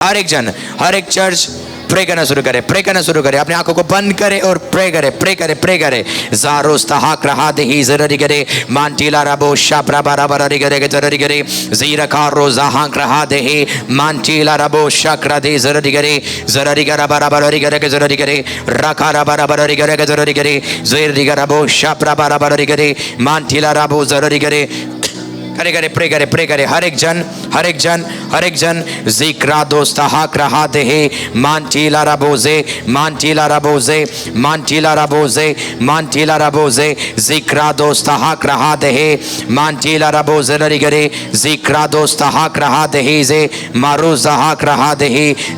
हर एक जन, हर एक चर्च प्रे करना शुरू करे, प्रे करना शुरू करे। अपने आंखों को बंद करे और प्रे करे, प्रे करे, प्रे करे। ज़ारोस्ताहाक रहा दही ज़ररी करे, मांटीला रबो शाप्रा बारा बारी करे ज़ररी करे, ज़ीरका रोज़ाहाक रहा दही, मांटीला रबो शाक्रा दे ज़ररी करे, ज़ररी करा बारा बारी करे ज़ररी करे, रखा रा बारा बारी करे ज़ररी करे, ज़ीरका रबो शाप्रा बारा बारी करे, मांटीला रबो ज़ररी करे। करे करे, प्रे करे, प्रे करे। हर एक जन, हर एक जन, हर एक जन। ज़िक्रा दोस्ताहाक रहा दे, मांटीला रबोज़े, मांटीला रबोज़े, मांटीला रबोज़े, मांटीला रबोज़े, ज़िक्रा दोस्ताहाक रहा दे, मांटीला रबोज़े ररी करे, ज़िक्रा दोस्ताहाक रहा दे जे, मारू ज़हाक रहा दे,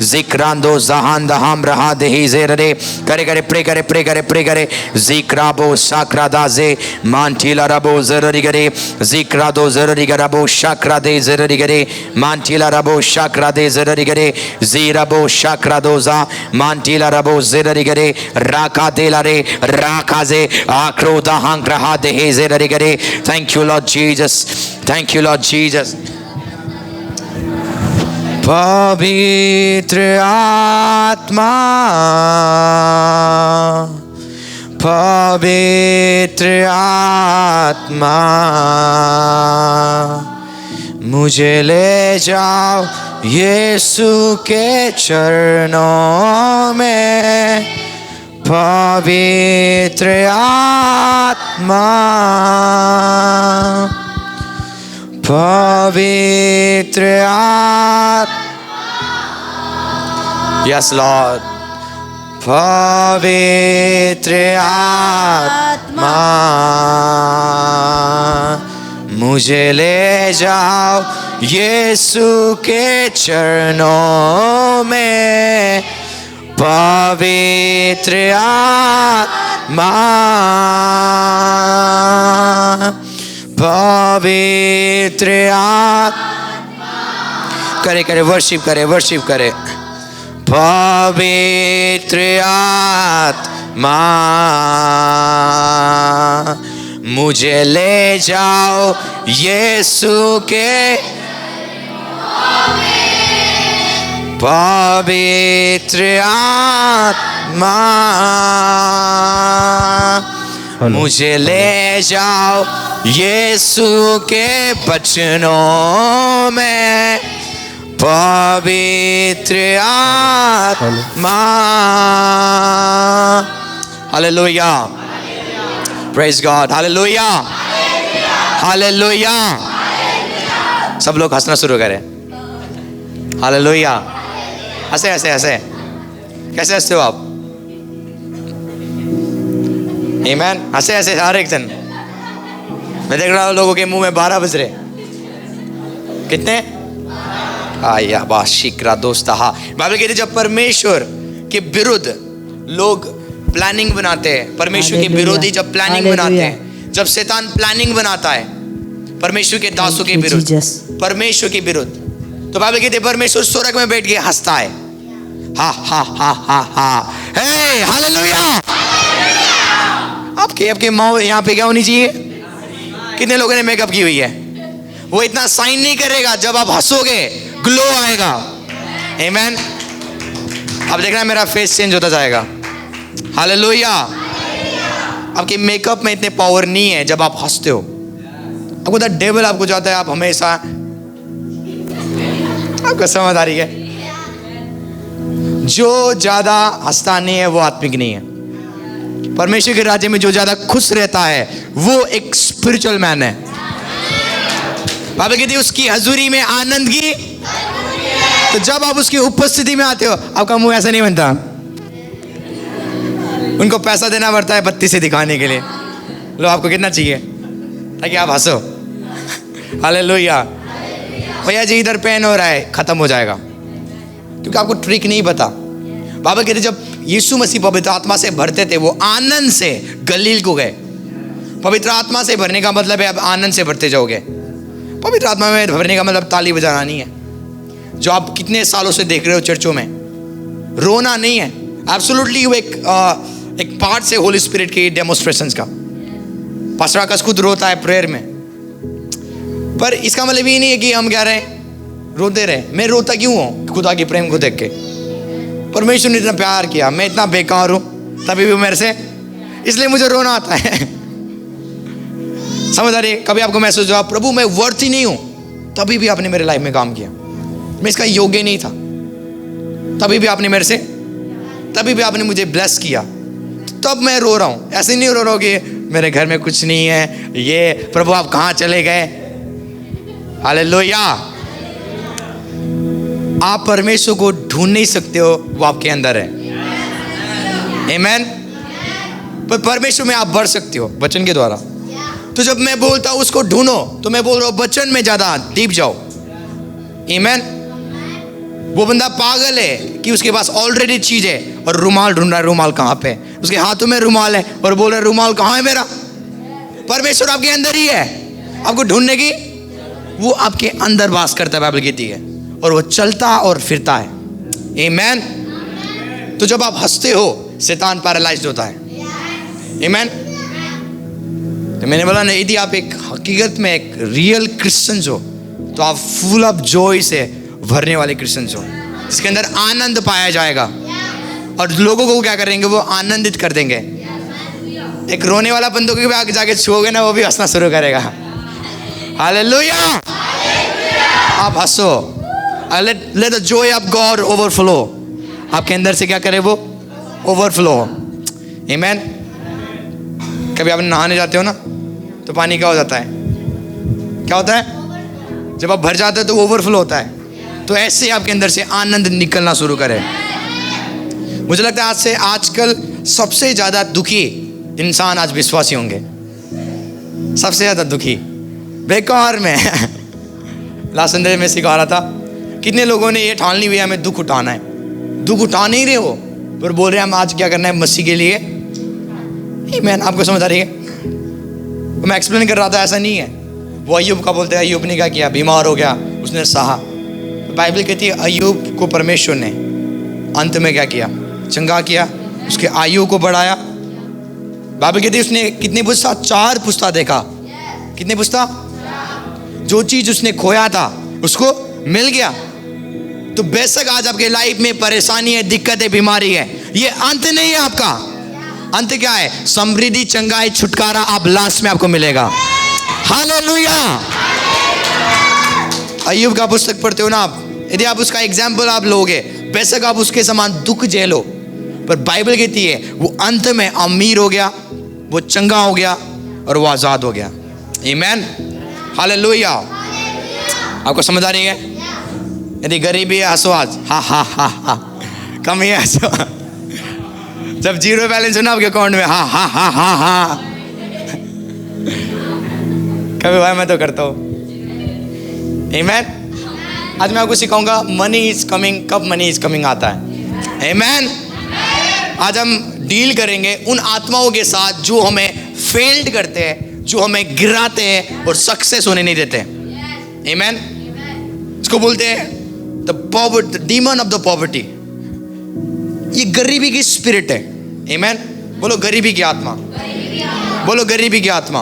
ज़िक्रांदो ज़हान दहाम रहा दे जे रे। करे करे, प्रे करे, प्रे करे, प्रे करे। ज़िक्रा बो शाक्रा दाजे, मांटीला रबोज़े ररी करे, ज़िक्रा दो ज़ररी रबो शाक्रा दे ज़ररी करे, मांटीला रबो शाक्रा दे ज़ररी करे, ज़ीरबो शाक्रा दोज़ा, मांटीला रबो ज़ररी करे, राका दे लारे, राका जे आक्रो दाहांग रहा दे ज़ररी करे। Thank you Lord Jesus, thank you Lord Jesus. पवित्र आत्मा, पवित्र आत्मा, मुझे ले जाओ यीशु के चरणों में। पवित्र आत्मा, पवित्र आत्मा, यस लॉर्ड। पवित्र आत्मा, मुझे ले जाओ यीशु के चरणों में। पवित्र आत्मा, पवित्र आत्मा, करे करे, वर्शिप करे, वर्शिप करे। पवित्र आत्मा, मुझे ले जाओ यीशु के। पवित्र आत्मा, मुझे ले जाओ यीशु के वचनों में। पवित्र आत्मा, hallelujah, praise God, hallelujah, hallelujah. सब लोग हंसना शुरू करें। हालेलुया, हंसे हंसे हंसे। कैसे हंसते हो आप? आमीन, हंसे हंसे हर एक दिन। मैं देख रहा हूँ लोगों के मुंह में 12 बज रहे। कितने? आया बाशिक्रा दोस्ता। बाइबल कहती है जब परमेश्वर के विरुद्ध लोग प्लानिंग बनाते हैं, परमेश्वर के विरोधी जब प्लानिंग बनाते हैं, जब शैतान प्लानिंग बनाता है परमेश्वर के दासों के विरुद्ध, परमेश्वर के विरुद्ध, तो बाइबल कहती है परमेश्वर स्वर्ग में बैठ के हंसता है। हा हा हा हा हा, हे हालेलुया। आपके माँ यहाँ पे क्या होनी चाहिए? कितने लोगों ने मेकअप की हुई है? वो इतना साइन नहीं करेगा, जब आप हंसोगे ग्लो आएगा। आमीन। अब देखना मेरा फेस चेंज होता जाएगा। हालेलुया। आपके मेकअप में इतने पावर नहीं है जब आप हंसते हो। आपको द डेविल आपको जाता है, आप हमेशा, आपको समझ आ रही है? जो ज्यादा हंसता नहीं है वो आत्मिक नहीं है। परमेश्वर के राज्य में जो ज्यादा खुश रहता है वो एक स्पिरिचुअल मैन है। बाइबल कहती है उसकी हजूरी में आनंद की। तो जब आप उसकी उपस्थिति में आते हो आपका मुंह ऐसा नहीं बनता। उनको पैसा देना पड़ता है बत्ती से दिखाने के लिए। लो आपको कितना चाहिए ताकि आप हंसो। हालेलुया। भैया जी इधर पेन हो रहा है, खत्म हो जाएगा, क्योंकि आपको ट्रिक नहीं पता। बाबा कहते जब यीशु मसीह पवित्र आत्मा से भरते थे वो आनंद से गलील को गए। पवित्र आत्मा से भरने का मतलब है आप आनंद से भरते जाओगे। पवित्र आत्मा में भरने का मतलब ताली बजाना नहीं है, जो आप कितने सालों से देख रहे हो चर्चों में। रोना नहीं है, एब्सोल्युटली वो एक पार्ट से होली स्पिरिट की डेमोस्ट्रेशंस का। पास्टर आकाश खुद रोता है प्रेयर में, पर इसका मतलब ये नहीं है कि हम क्या रहे हैं रोते रहे। मैं रोता क्यों हूँ? खुदा की प्रेम को देख के। परमेश्वर ने इतना प्यार किया, मैं इतना बेकार हूँ तभी भी मेरे से, इसलिए मुझे रोना आता है। समझ आ रही है? कभी आपको महसूस हुआ प्रभु मैं वर्थी नहीं हूँ, तभी भी आपने मेरे लाइफ में काम किया, मैं इसका योग्य नहीं था, तभी भी आपने मेरे से, तभी भी आपने मुझे ब्लेस किया, तब मैं रो रहा हूँ। ऐसे नहीं रो रहा हूँ कि मेरे घर में कुछ नहीं है, ये प्रभु आप कहाँ चले गए। हालेलुया। आप परमेश्वर को ढूंढ नहीं सकते हो, वो आपके अंदर है। आमीन। पर परमेश्वर में आप बढ़ सकते हो वचन के द्वारा। तो जब मैं बोलता हूँ उसको ढूंढो, तो मैं बोल रहा हूँ वचन में ज्यादा डीप जाओ। आमीन। वो बंदा पागल है कि उसके पास ऑलरेडी चीज है और रुमाल ढूंढ रहा है। रुमाल कहाँ पे? उसके हाथों में रुमाल है और बोल रहा है रुमाल कहाँ है मेरा? परमेश्वर आपके अंदर ही है, आपको ढूंढने की, वो आपके अंदर वास करता है, बाइबल कहती है, और वो चलता और फिरता है। आमीन। तो जब आप हंसते हो शैतान पैरालाइज्ड होता है। आमीन। तो मैंने बोला ना, यदि आप एक हकीकत में एक रियल क्रिश्चियन हो तो आप फुल ऑफ जॉय से भरने वाले क्रिश्चियन हो, जिसके अंदर आनंद पाया जाएगा और लोगों को क्या करेंगे, वो आनंदित कर देंगे। एक रोने वाला बंदों को भी आगे जाके छुओगे ना, वो भी हंसना शुरू करेगा। हालेलुया। आप हंसो, let the joy of God overflow। आपके अंदर से क्या करे, वो ओवरफ्लो। आमीन। कभी आप नहाने जाते हो ना, तो पानी क्या हो जाता है? क्या होता है? जब आप भर जाते हो तो ओवरफ्लो होता है। तो ऐसे आपके अंदर से आनंद निकलना शुरू करे। मुझे लगता है आज से आजकल सबसे ज़्यादा दुखी इंसान आज विश्वासी होंगे, सबसे ज़्यादा दुखी बेकार में। लास्ट संडे में सिखा रहा था, कितने लोगों ने ये ठान ली हुई हमें दुख उठाना है। दुख उठा नहीं रहे हो, पर बोल रहे हैं हम आज क्या करना है मसीह के लिए। आमीन। आपको समझ आ रही है? मैं एक्सप्लेन कर रहा था, ऐसा नहीं है। वो अय्यूब का बोलते हैं, अय्यूब ने क्या किया? बीमार हो गया, उसने सहा। बाइबल कहती है अय्यूब को परमेश्वर ने अंत में क्या किया? चंगा किया, उसके आयु को बढ़ाया। बाइबल कहती है उसने कितनी पुस्ता? 4 पुस्ता देखा। कितने पुस्ता? जो चीज उसने खोया था उसको मिल गया। तो बेशक आज आपके लाइफ में परेशानी है, दिक्कत है, बीमारी है, ये अंत नहीं है आपका। अंत क्या है? समृद्धि, चंगाई, छुटकारा आप लास्ट में आपको मिलेगा। हालेलुया। अय्यूब का पुस्तक पढ़ते हो ना आप, यदि आप उसका एग्जाम्पल आप लोगे, बेशक आप उसके समान दुख झेलो, पर बाइबल कहती है वो अंत में अमीर हो गया, वो चंगा हो गया और वो आजाद हो गया। आमीन। हालेलुया। आपको समझ आ रही है? यदि गरीबी है हंसो आज, हा हा हा हा। कमी है हंसो। जब जीरो बैलेंस हो ना आपके अकाउंट में, हा हा हा हा हा। कभी भाई मैं तो करता हूँ। आमीन। आज मैं आपको सिखाऊंगा मनी इज कमिंग, कब मनी इज कमिंग आता है। आमीन। आज हम डील करेंगे उन आत्माओं के साथ जो हमें फेल्ड करते हैं, जो हमें गिराते हैं और सक्सेस होने नहीं देते। आमीन। इसको बोलते हैं the poverty, demon of the poverty. ये गरीबी की स्पिरिट है। आमीन। बोलो गरीबी की आत्मा। बोलो गरीबी की आत्मा।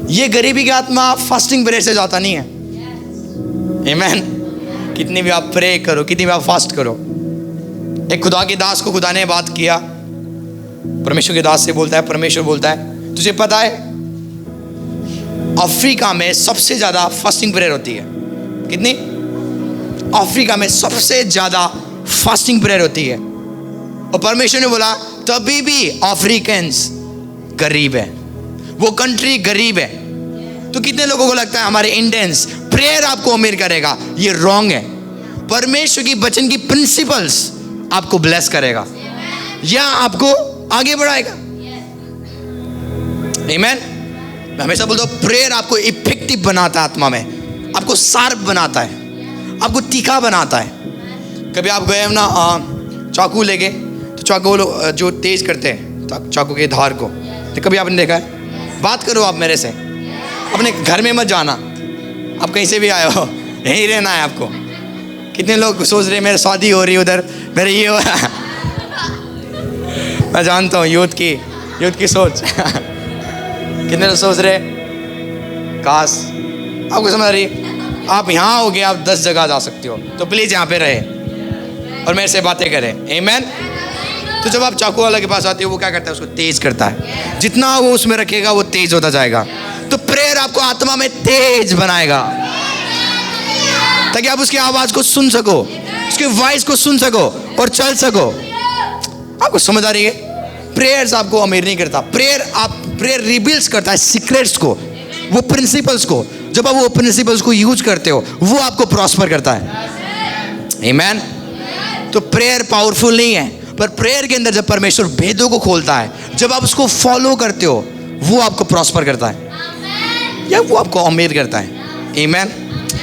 ये गरीबी की आत्मा फास्टिंग प्रेयर से जाता नहीं है। आमीन। कितनी भी आप प्रे करो, कितनी भी आप फास्ट करो। एक खुदा के दास को खुदा ने बात किया, परमेश्वर के दास से बोलता है, परमेश्वर बोलता है तुझे पता है अफ्रीका में सबसे ज्यादा फास्टिंग प्रेयर होती है। कितनी? अफ्रीका में सबसे ज्यादा फास्टिंग प्रेयर होती है। और परमेश्वर ने बोला तभी भी अफ्रीकन्स गरीब है, वो कंट्री गरीब है। तो कितने लोगों को लगता है हमारे इंडियंस प्रेयर आपको अमीर करेगा? ये रॉन्ग है। परमेश्वर की वचन की प्रिंसिपल्स आपको ब्लेस करेगा या आपको आगे बढ़ाएगा। आमीन। मैं हमेशा बोलता हूँ प्रेयर आपको इफेक्टिव बनाता है, आत्मा में आपको शार्प बनाता है, आपको तीखा बनाता है। कभी आप गए ना चाकू लेके, तो चाकू जो तेज करते हैं चाकू के धार को, तो कभी आपने देखा है? बात करो आप मेरे से, अपने घर में मत जाना, आप कहीं से भी आए हो यहीं रहना है आपको। कितने लोग सोच रहे मेरी शादी हो रही उधर, मेरे ये हो रहा। मैं जानता हूँ यूथ की सोच। कितने लोग सोच रहे काश, आपको समझ आ रही है? आप यहाँ होगे, आप 10 जगह जा सकते हो, तो प्लीज यहाँ पे रहे और मेरे से बातें करें। आमीन। तो जब आप चाकू वाला के पास आते हो, वो क्या करता है? उसको तेज करता है। जितना वो उसमें रखेगा वो तेज होता जाएगा। तो प्रेयर आपको आत्मा में तेज बनाएगा, ताकि आप उसकी आवाज को सुन सको, उसके वॉइस को सुन सको और चल सको। आपको समझ आ रही है? प्रेयर्स आपको अमीर नहीं करता। प्रेयर रिवील्स करता है सीक्रेट्स को, वो प्रिंसिपल्स को। जब आप वो प्रिंसिपल्स को यूज करते हो, वो आपको प्रॉस्पर करता है। आमीन। तो प्रेयर पावरफुल नहीं है, पर प्रेयर के अंदर जब परमेश्वर भेदों को खोलता है, जब आप उसको फॉलो करते हो, वो आपको प्रॉस्पर करता है या वो आपको अमीर करता है। आमीन।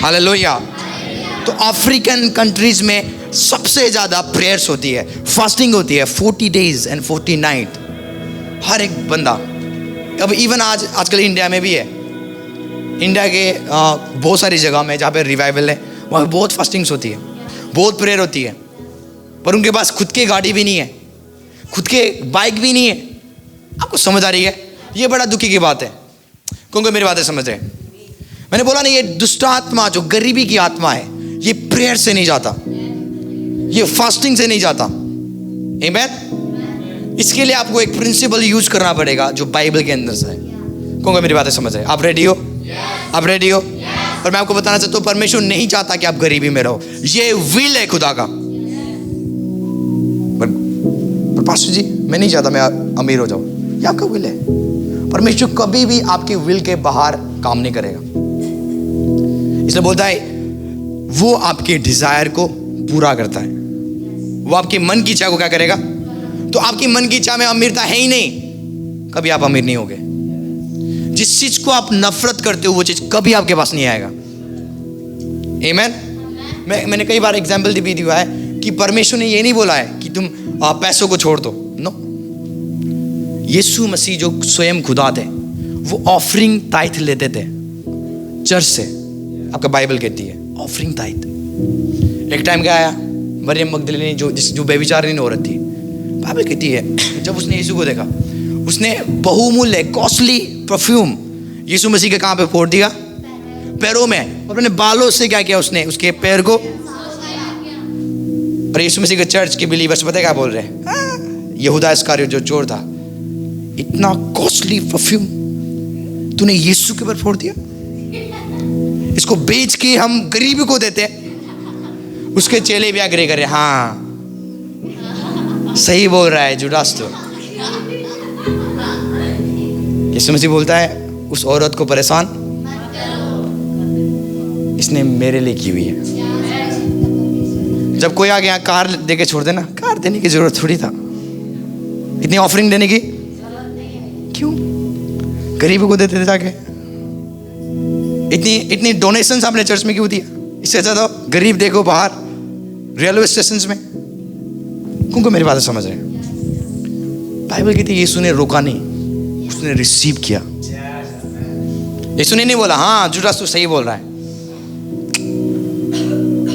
हालेलुया। तो अफ्रीकन कंट्रीज में सबसे ज़्यादा प्रेयर्स होती है, फास्टिंग होती है 40 days and 40 nights। हर एक बंदा, अब इवन आजकल इंडिया में भी है। इंडिया के बहुत सारी जगह में जहाँ पे रिवाइवल है, वहाँ बहुत फास्टिंग्स होती है, बहुत प्रेयर होती है। पर उनके पास खुद की गाड़ी भी नहीं है, खुद के बाइक भी नहीं है। आपको समझ आ रही है? ये बड़ा दुखी की बात है। कौन मेरी बातें समझ रहे? मैंने बोला ना, ये दुष्ट आत्मा जो गरीबी की आत्मा है, ये प्रेयर से नहीं जाता, ये फास्टिंग से नहीं जाता। आमीन। इसके लिए आपको एक प्रिंसिपल यूज करना पड़ेगा जो बाइबल के अंदर से है। कौन मेरी बातें समझ रहे? आप रेडी हो? आप रेडी हो? और मैं आपको बताना चाहता हूँ, परमेश्वर नहीं चाहता कि आप गरीबी में रहो। ये विल है खुदा का। पर पास्टर जी, मैं नहीं चाहता मैं अमीर हो जाऊं। ये आपका विल है। परमेश्वर कभी भी आपके विल के बाहर काम नहीं करेगा। इसलिए बोलता है वो आपके डिजायर को पूरा करता है। वो आपके मन की इच्छा को क्या करेगा? तो आपकी मन की इच्छा में अमीरता है ही नहीं, कभी आप अमीर नहीं होगे। जिस चीज को आप नफरत करते हो, वो चीज कभी आपके पास नहीं आएगा। आमीन। मैंने कई बार एग्जाम्पल भी दिया है कि परमेश्वर ने ये नहीं बोला है कि तुम पैसों को छोड़ दो। नो, यीशु मसीह जो स्वयं खुदा थे, वो ऑफरिंग ताइथ लेते थे चर्च से। आपका बाइबल कहती है ऑफरिंग ताइथ। एक टाइम क्या आया, मरियम मगदलीनी जो बेविचारिणी औरत थी, बाइबल कहती है जब उसने यीशु को देखा, उसने बहुमूल्य कॉस्टली परफ्यूम यीशु मसीह के कहाँ पे फोड़ दिया? पैरों में। और अपने बालों से क्या किया उसने? उसके पैर को। और यीशु मसीह के चर्च के बिलीवर्स पता है क्या बोल रहे हैं? यहूदा इस्करियोत जो चोर था, इतना कॉस्टली परफ्यूम तूने यीशु के ऊपर फोड़ दिया? इसको बेच के हम गरीब को देते हैं। उसके चेले भी एग्री करे, हाँ सही बोल रहा है जुडास। तो यीशु मसीह बोलता है उस औरत को परेशान इसने मेरे लिए की हुई है। जब कोई आ गया कार देके छोड़ देना, कार देने की जरूरत थोड़ी था, इतनी ऑफरिंग देने की क्यों? गरीबों को देते थे जाके। इतनी डोनेशंस आपने चर्च में क्यों दिया? इससे ज्यादा गरीब देखो बाहर रेलवे स्टेशन में। क्योंकि मेरी बात समझ रहे हैं? बाइबल कहती है यीशु ने रोका नहीं, उसने रिसीव किया। यीशु ने नहीं बोला हाँ जुडास तू सही बोल रहा है।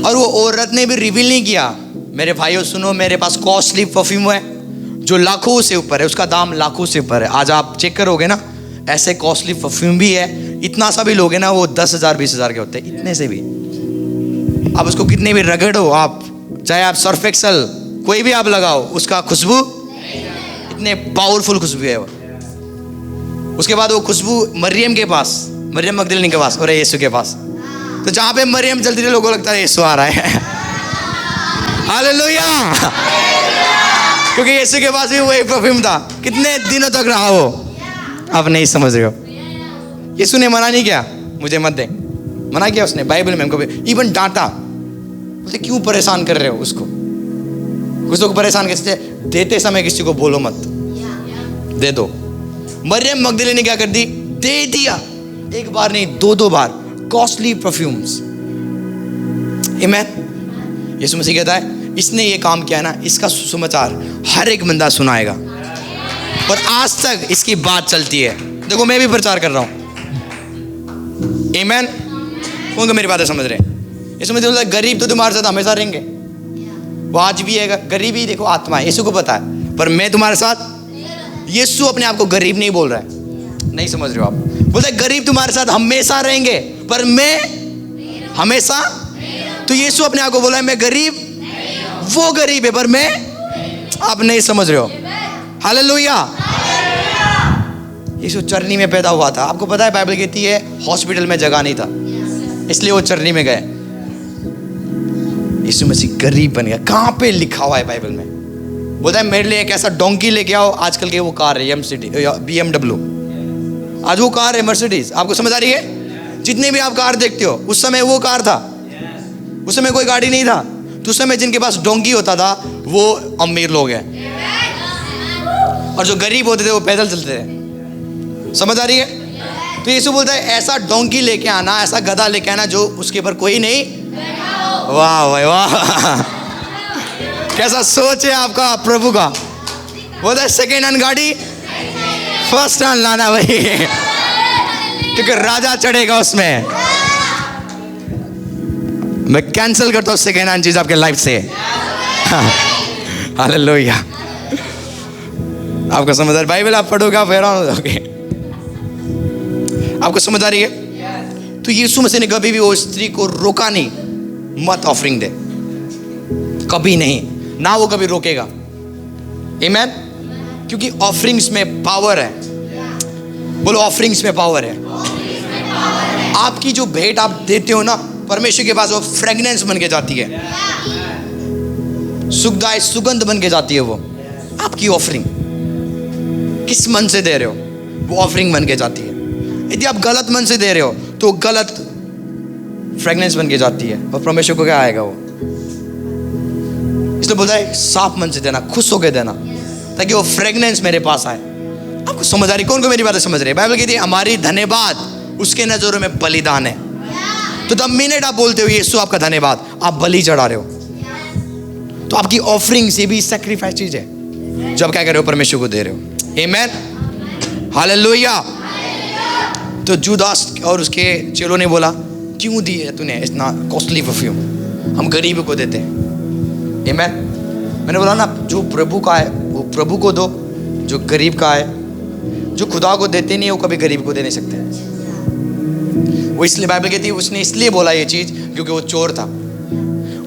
और वो औरत ने भी रिवील नहीं किया, मेरे भाइयों सुनो, मेरे पास कॉस्टली परफ्यूम है जो लाखों से ऊपर है, उसका दाम लाखों से ऊपर है। आज आप चेक करोगे ना, ऐसे कॉस्टली परफ्यूम भी है, इतना सा भी लोगे ना, वो 10,000 20,000 के होते हैं, इतने से भी। आप उसको कितने भी रगड़ो, आप चाहे आप सर्फ एक्सेल कोई भी आप लगाओ, उसका खुशबू इतने पावरफुल खुशबू है वो। उसके बाद वो खुशबू मरियम के पास, मरियम मगदलीनी के पास और यीशु के पास। तो जहां पे मरियम चलती थी लोगों को लगता है यीशु आ रहा है। हालेलुया। क्योंकि यीशु के पास भी वही परफ्यूम था। कितने दिनों तक रहा वो? आप नहीं समझ रहे हो। यीशु ने मना नहीं किया मुझे मत दे, मना किया उसने बाइबल में, हमको इवन डांटा, बोलते क्यों परेशान कर रहे हो उसको? कुछ लोग परेशान करते, देते समय किसी को बोलो मत, दे दो। मरियम मगदलीनी ने क्या कर दी? दे दिया। एक बार नहीं, 2 बार कॉस्टली परफ्यूम्स। आमीन। यीशु मसीह कहता है इसने ये काम किया ना, इसका सुसमाचार हर एक बंदा सुनाएगा। और आज तक इसकी बात चलती है। देखो मैं भी प्रचार कर रहा हूं। आमीन। कौन मेरी बातें समझ रहे हैं? यीशु मसीह बोलता है गरीब तो तुम्हारे साथ हमेशा रहेंगे, वो आज भी है। गरीबी देखो आत्मा है, यीशु को पता है, पर मैं तुम्हारे साथ। यीशु अपने आप को गरीब नहीं बोल रहा है, नहीं समझ रहे हो आप? बोलते गरीब तुम्हारे साथ हमेशा रहेंगे, पर मैं हमेशा। तो यीशु अपने आप को बोला है मैं गरीब, वो गरीब है पर मैं, आप नहीं समझ रहे हो। हालेलुया। यीशु चरनी में पैदा हुआ था। आपको पता है बाइबल कहती है हॉस्पिटल में जगह नहीं था, इसलिए वो चरनी में गए। यीशु मसीह गरीब बन गया। कहाँ पे लिखा हुआ है बाइबल में? बोलता है मेरे लिए एक ऐसा डोंकी लेके आओ। आजकल के वो कार है BMW, आज वो कार है मर्सिडीज। आपको समझ आ रही है? जितने भी आप कार देखते हो, उस समय वो कार था, उस समय कोई गाड़ी नहीं था। तो उस समय जिनके पास डोंकी होता था वो अमीर लोग हैं, और जो गरीब होते थे वो पैदल चलते थे। समझ आ रही है? तो यीशु बोलता है ऐसा डोंकी लेके आना, ऐसा गधा लेके आना जो उसके ऊपर कोई नहीं। वाह भाई वाह, कैसा सोच है आपका प्रभु का। बोलता है सेकेंड हैंड गाड़ी फर्स्ट हैंड लाना भाई, क्योंकि राजा चढ़ेगा उसमें। मैं कैंसिल करता हूँ सेकेंड हैंड चीज आपके लाइफ से। हालेलुया। आपको समझ आ रही? बाइबल आप पढ़ोगे आप हैरान हो जाओगे। आपको समझ आ रही है? तो यीशु मसीह ने कभी भी वो स्त्री को रोका नहीं, मत ऑफरिंग दे, कभी नहीं, ना वो कभी रोकेगा। आमीन। क्योंकि ऑफरिंग्स में पावर है। बोलो ऑफरिंग्स में पावर है। आपकी जो भेंट आप देते हो ना परमेश्वर के पास, वो फ्रेगनेंस बन के जाती है, सुखदायक सुगंध बन के जाती है। वो आपकी ऑफरिंग किस मन से दे रहे हो, वो ऑफरिंग बन के जाती है। यदि आप गलत मन से दे रहे हो तो गलत फ्रेगनेंस बन के जाती है, और परमेश्वर को क्या आएगा वो। इसलिए बोलता है साफ मन से देना, खुश होकर देना, ताकि वो फ्रेगनेंस मेरे पास आए। आपको समझ आ रही? कौन को मेरी बातें समझ रहे? बाइबल कहती है हमारी धन्यवाद उसके नजरों में बलिदान है। तो द मिनट आप बोलते हो यीशु आपका धन्यवाद, आप बलि चढ़ा रहे हो। तो आपकी ऑफरिंग से भी सैक्रिफाइस चीज है जब क्या कर रहे हो, परमेश्वर को दे रहे हो। आमीन। हालेलुया। तो जुदास और उसके चेलों ने बोला क्यों दी है तूने इतना कॉस्टली परफ्यूम, हम गरीब को देते हैं। आमीन। मैंने बोला ना जो प्रभु का है वो प्रभु को दो, जो गरीब का है, जो खुदा को देते नहीं वो कभी गरीब को दे नहीं सकते। वो इसलिए बाइबल कहती है उसने इसलिए बोला ये चीज क्योंकि वो चोर था।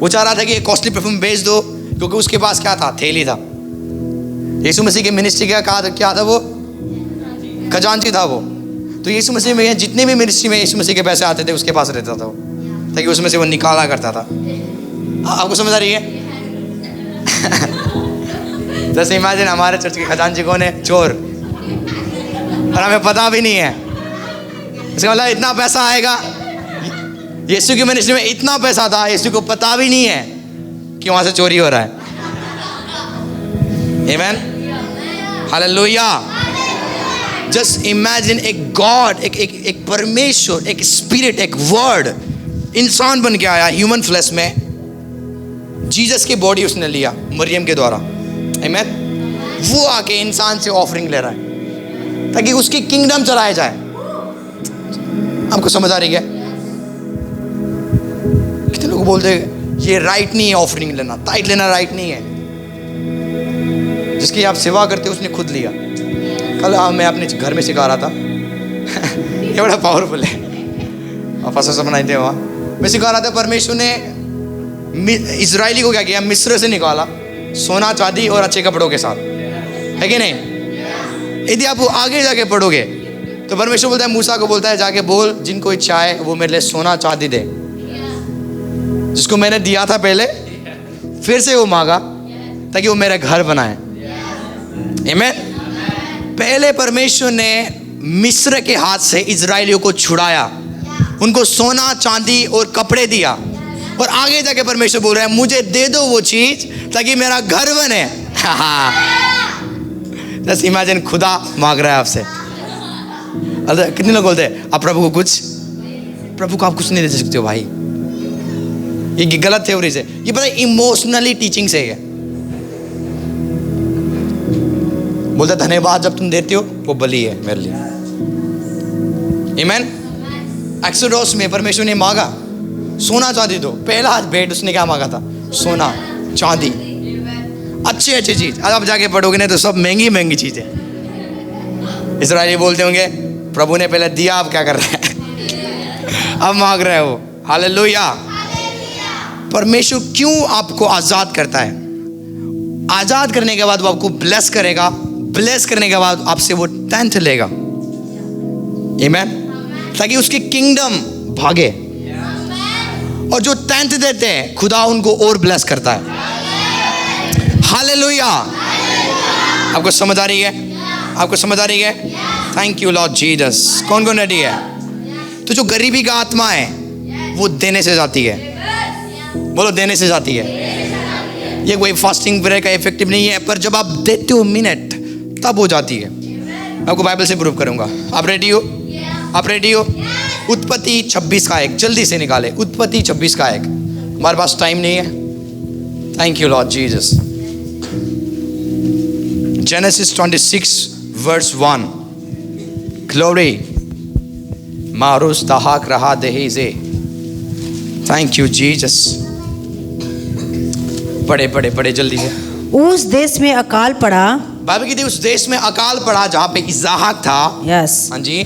वो चाह रहा था कि कॉस्टली परफ्यूम बेच दो, क्योंकि उसके पास क्या था, थैली था। यीशु मसीह के मिनिस्ट्री का क्या था, वो खजांची था वो। तो यीशु मसीह में जितने भी मिनिस्ट्री में यीशु मसीह के पैसे आते थे उसके पास रहता था वो, ताकि उसमें से वो निकाला करता था। आपको समझ आ रही है? जैसे इमेजिन हमारे चर्च के खजांची कौन है, चोर, और हमें पता भी नहीं है। इसका मतलब इतना पैसा आएगा, यीशु की मिनिस्ट्री में इतना पैसा था, यीशु को पता भी नहीं है कि वहां से चोरी हो रहा है। आमीन। हालेलुया। जस्ट इमेजिन एक गॉड, एक परमेश्वर, एक स्पिरिट, एक वर्ड इंसान बन के आया ह्यूमन फ्लेश में। जीसस की बॉडी उसने लिया मरियम के द्वारा। आमीन। वो आके इंसान से ऑफरिंग ले रहा है ताकि उसकी किंगडम चलाया जाए। आपको समझ आ रही है? कितने लोग बोलते हैं ये राइट नहीं है, ऑफरिंग लेना, टाइट लेना राइट नहीं है। जिसकी आप सेवा करते हो उसने खुद लिया। कल मैं अपने घर में सिखा रहा था ये बड़ा पावरफुल है, और फसा बनाते वहाँ मैं सिखा रहा था। परमेश्वर ने इजरायली को क्या किया, मिस्र से निकाला सोना चांदी और अच्छे कपड़ों के साथ, है कि नहीं? यदि आप आगे जाके पढ़ोगे तो परमेश्वर बोलता है, मूसा को बोलता है जाके बोल जिनको इच्छा है वो मेरे लिए सोना चांदी दे। जिसको मैंने दिया था पहले फिर से वो मांगा ताकि वो मेरा घर बनाए। आमीन। पहले परमेश्वर ने मिस्र के हाथ से इजरायलियों को छुड़ाया, उनको सोना चांदी और कपड़े दिया, और आगे जाके परमेश्वर बोल रहा है मुझे दे दो वो चीज ताकि मेरा घर बने। जस्ट इमेजिन खुदा मांग रहा है आपसे। कितने लोग बोलते हैं आप प्रभु को आप कुछ नहीं दे सकते हो भाई, ये गलत थ्योरी से। ये पता है इमोशनली टीचिंग से है। बोलता धन्यवाद जब तुम देते हो वो बलि है मेरे लिए। आमीन। एक्सोडस में परमेश्वर ने मांगा सोना चांदी दो, पहला भेंट उसने क्या मांगा था, सोना चांदी, अच्छी चीज। अब आप जाके पढ़ोगे ना तो सब महंगी चीजें। इस्राएली बोलते होंगे प्रभु ने पहले दिया, अब क्या कर रहे हैं अब मांग रहे हैं वो। हालेलुया। परमेश्वर क्यों आपको आजाद करता है? आजाद करने के बाद वो आपको ब्लेस करेगा, ब्लेस करने के बाद आपसे वो 10th लेगा, आमेन, ताकि उसकी किंगडम भागे। और जो 10th देते हैं खुदा उनको और ब्लेस करता है। हालेलुया। आपको समझ आ रही है? आपको समझ आ रही है? Thank you Lord Jesus. कौन कौन रेडी है? तो जो गरीबी का आत्मा है वो देने से जाती है। बोलो, देने से जाती है। ये कोई फास्टिंग प्रेयर का इफेक्टिव नहीं है, पर जब आप देते हो मिनट तब हो जाती है। मैं आपको बाइबल से प्रूव करूंगा। आप रेडी हो? आप रेडी हो? उत्पत्ति 26 का 1 जल्दी से निकाले। उत्पत्ति 26 का 1। हमारे पास टाइम नहीं है। Thank you Lord Jesus. Genesis 26 verse 1। Glory मारुस तहाक रहा देहिजे। Thank you Jesus. पढ़े पढ़े पढ़े जल्दी से। उस देश में अकाल पड़ा। बाइबल कहती है उस देश में अकाल पड़ा जहाँ पे इसहाक था। यस। हाँ जी।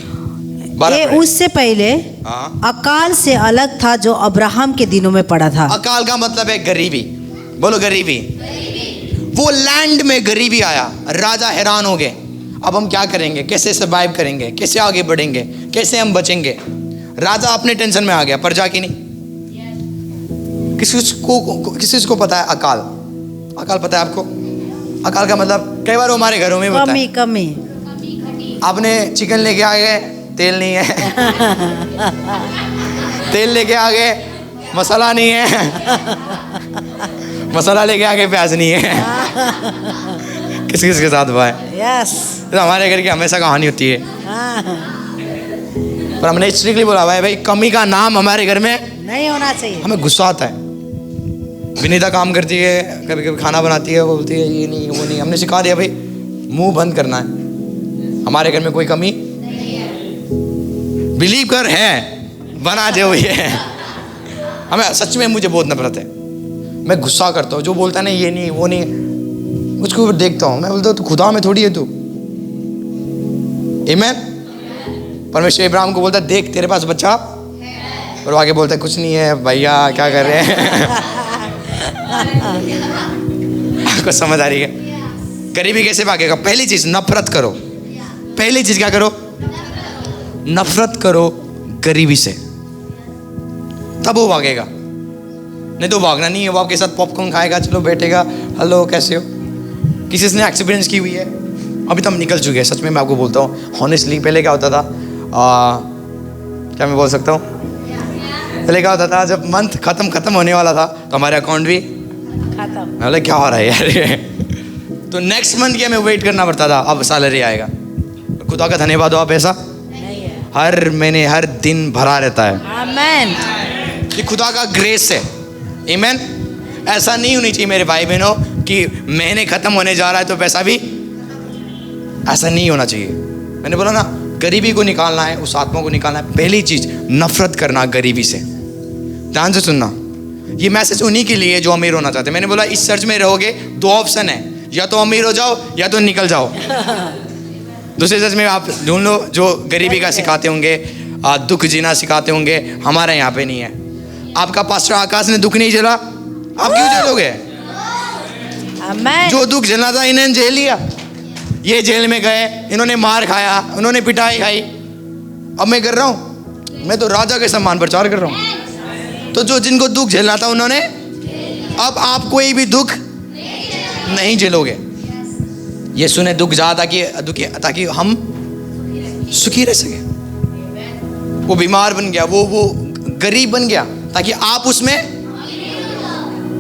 ये उससे पहले हाँ। अकाल से अलग था जो अब्राहम के दिनों में पड़ा था। अकाल का मतलब है गरीबी। बोलो गरीबी। वो लैंड में गरीबी आया, राजा हैरान हो गए। अब हम क्या करेंगे? कैसे सर्वाइव करेंगे? कैसे आगे बढ़ेंगे? कैसे हम बचेंगे? राजा अपने टेंशन में आ गया, प्रजा की नहीं। किसी को पता है अकाल? अकाल पता है आपको? अकाल का मतलब कई बार हमारे घरों में होता है। कमी। आपने चिकन लेके आ गए, तेल नहीं है। तेल लेके आ गए, मसाला नहीं है। मसाला लेके आ गए, प्याज नहीं है। किस किस के साथ हुआ है? यस। तो हमारे घर की हमेशा कहानी होती है। पर हमने स्ट्रिक्टली बोला भाई कमी का नाम हमारे घर में नहीं होना चाहिए। हमें गुस्सा आता है। विनीता काम करती है, कभी कभी खाना बनाती है, वो बोलती है ये नहीं वो नहीं। हमने सिखा दिया भाई मुंह बंद करना है। हमारे घर में कोई कमी बिलीव कर है, बना जो है। हमें सच में मुझे बहुत नफरत है। मैं गुस्सा करता हूँ, जो बोलता है ना ये नहीं वो नहीं, उसको देखता हूँ। मैं बोलता हूँ तू खुदा में थोड़ी है तू। आमीन। परमेश्वर इब्राहिम को बोलता देख तेरे पास बच्चा, और आगे बोलता कुछ नहीं है भैया, क्या कर रहे हैं? आपको समझ आ रही है? गरीबी कैसे भागेगा? पहली चीज नफरत करो। पहली चीज क्या करो? नफरत करो गरीबी से, तब वो भागेगा। नहीं तो भागना नहीं है। वो आपके साथ पॉपकॉर्न खाएगा, चलो बैठेगा, हेलो कैसे हो। किसी ने एक्सपीरियंस की हुई है? अभी तो हम निकल चुके हैं। सच में मैं आपको बोलता हूँ हॉनेस्टली। पहले क्या होता था, क्या मैं बोल सकता हूँ, पहले क्या होता था जब मंथ खत्म होने वाला था तो हमारे अकाउंट भी खत्म। मैं बोला क्या हो रहा है यार। तो नेक्स्ट मंथ के हमें वेट करना पड़ता था, अब सैलरी आएगा। खुदा का धन्यवाद हो, आप ऐसा हर महीने हर दिन भरा रहता है। आमेन। ये खुदा का ग्रेस है। आमेन। ऐसा नहीं होनी चाहिए मेरे भाई बहनों कि महीने खत्म होने जा रहा है तो पैसा भी, ऐसा नहीं होना चाहिए। मैंने बोला ना गरीबी को निकालना है, उस आत्मा को निकालना है। पहली चीज नफरत करना गरीबी से। ध्यान से सुनना, ये मैसेज उन्हीं के लिए जो अमीर होना चाहते हैं। मैंने बोला इस चर्च में रहोगे 2 ऑप्शन है, या तो अमीर हो जाओ या तो निकल जाओ। दूसरे चर्च में आप ढूंढ लो जो गरीबी का सिखाते होंगे, दुख जीना सिखाते होंगे। हमारे यहाँ पे नहीं है। आपका पास्टर आकाश ने दुख नहीं झेला, आप क्यों झेलोगे? जो दुख झेलना था इन्होंने झेल लिया। ये जेल में गए, इन्होंने मार खाया, उन्होंने पिटाई खाई। अब मैं कर रहा हूँ, मैं तो राजा के सम्मान प्रचार कर रहा हूँ। तो जो जिनको दुख झेलना था उन्होंने, अब आप कोई भी दुख नहीं झेलोगे। यीशु ने दुख जा ताकि हम सुखी रह सके। वो बीमार बन गया, वो गरीब बन गया ताकि आप उसमें।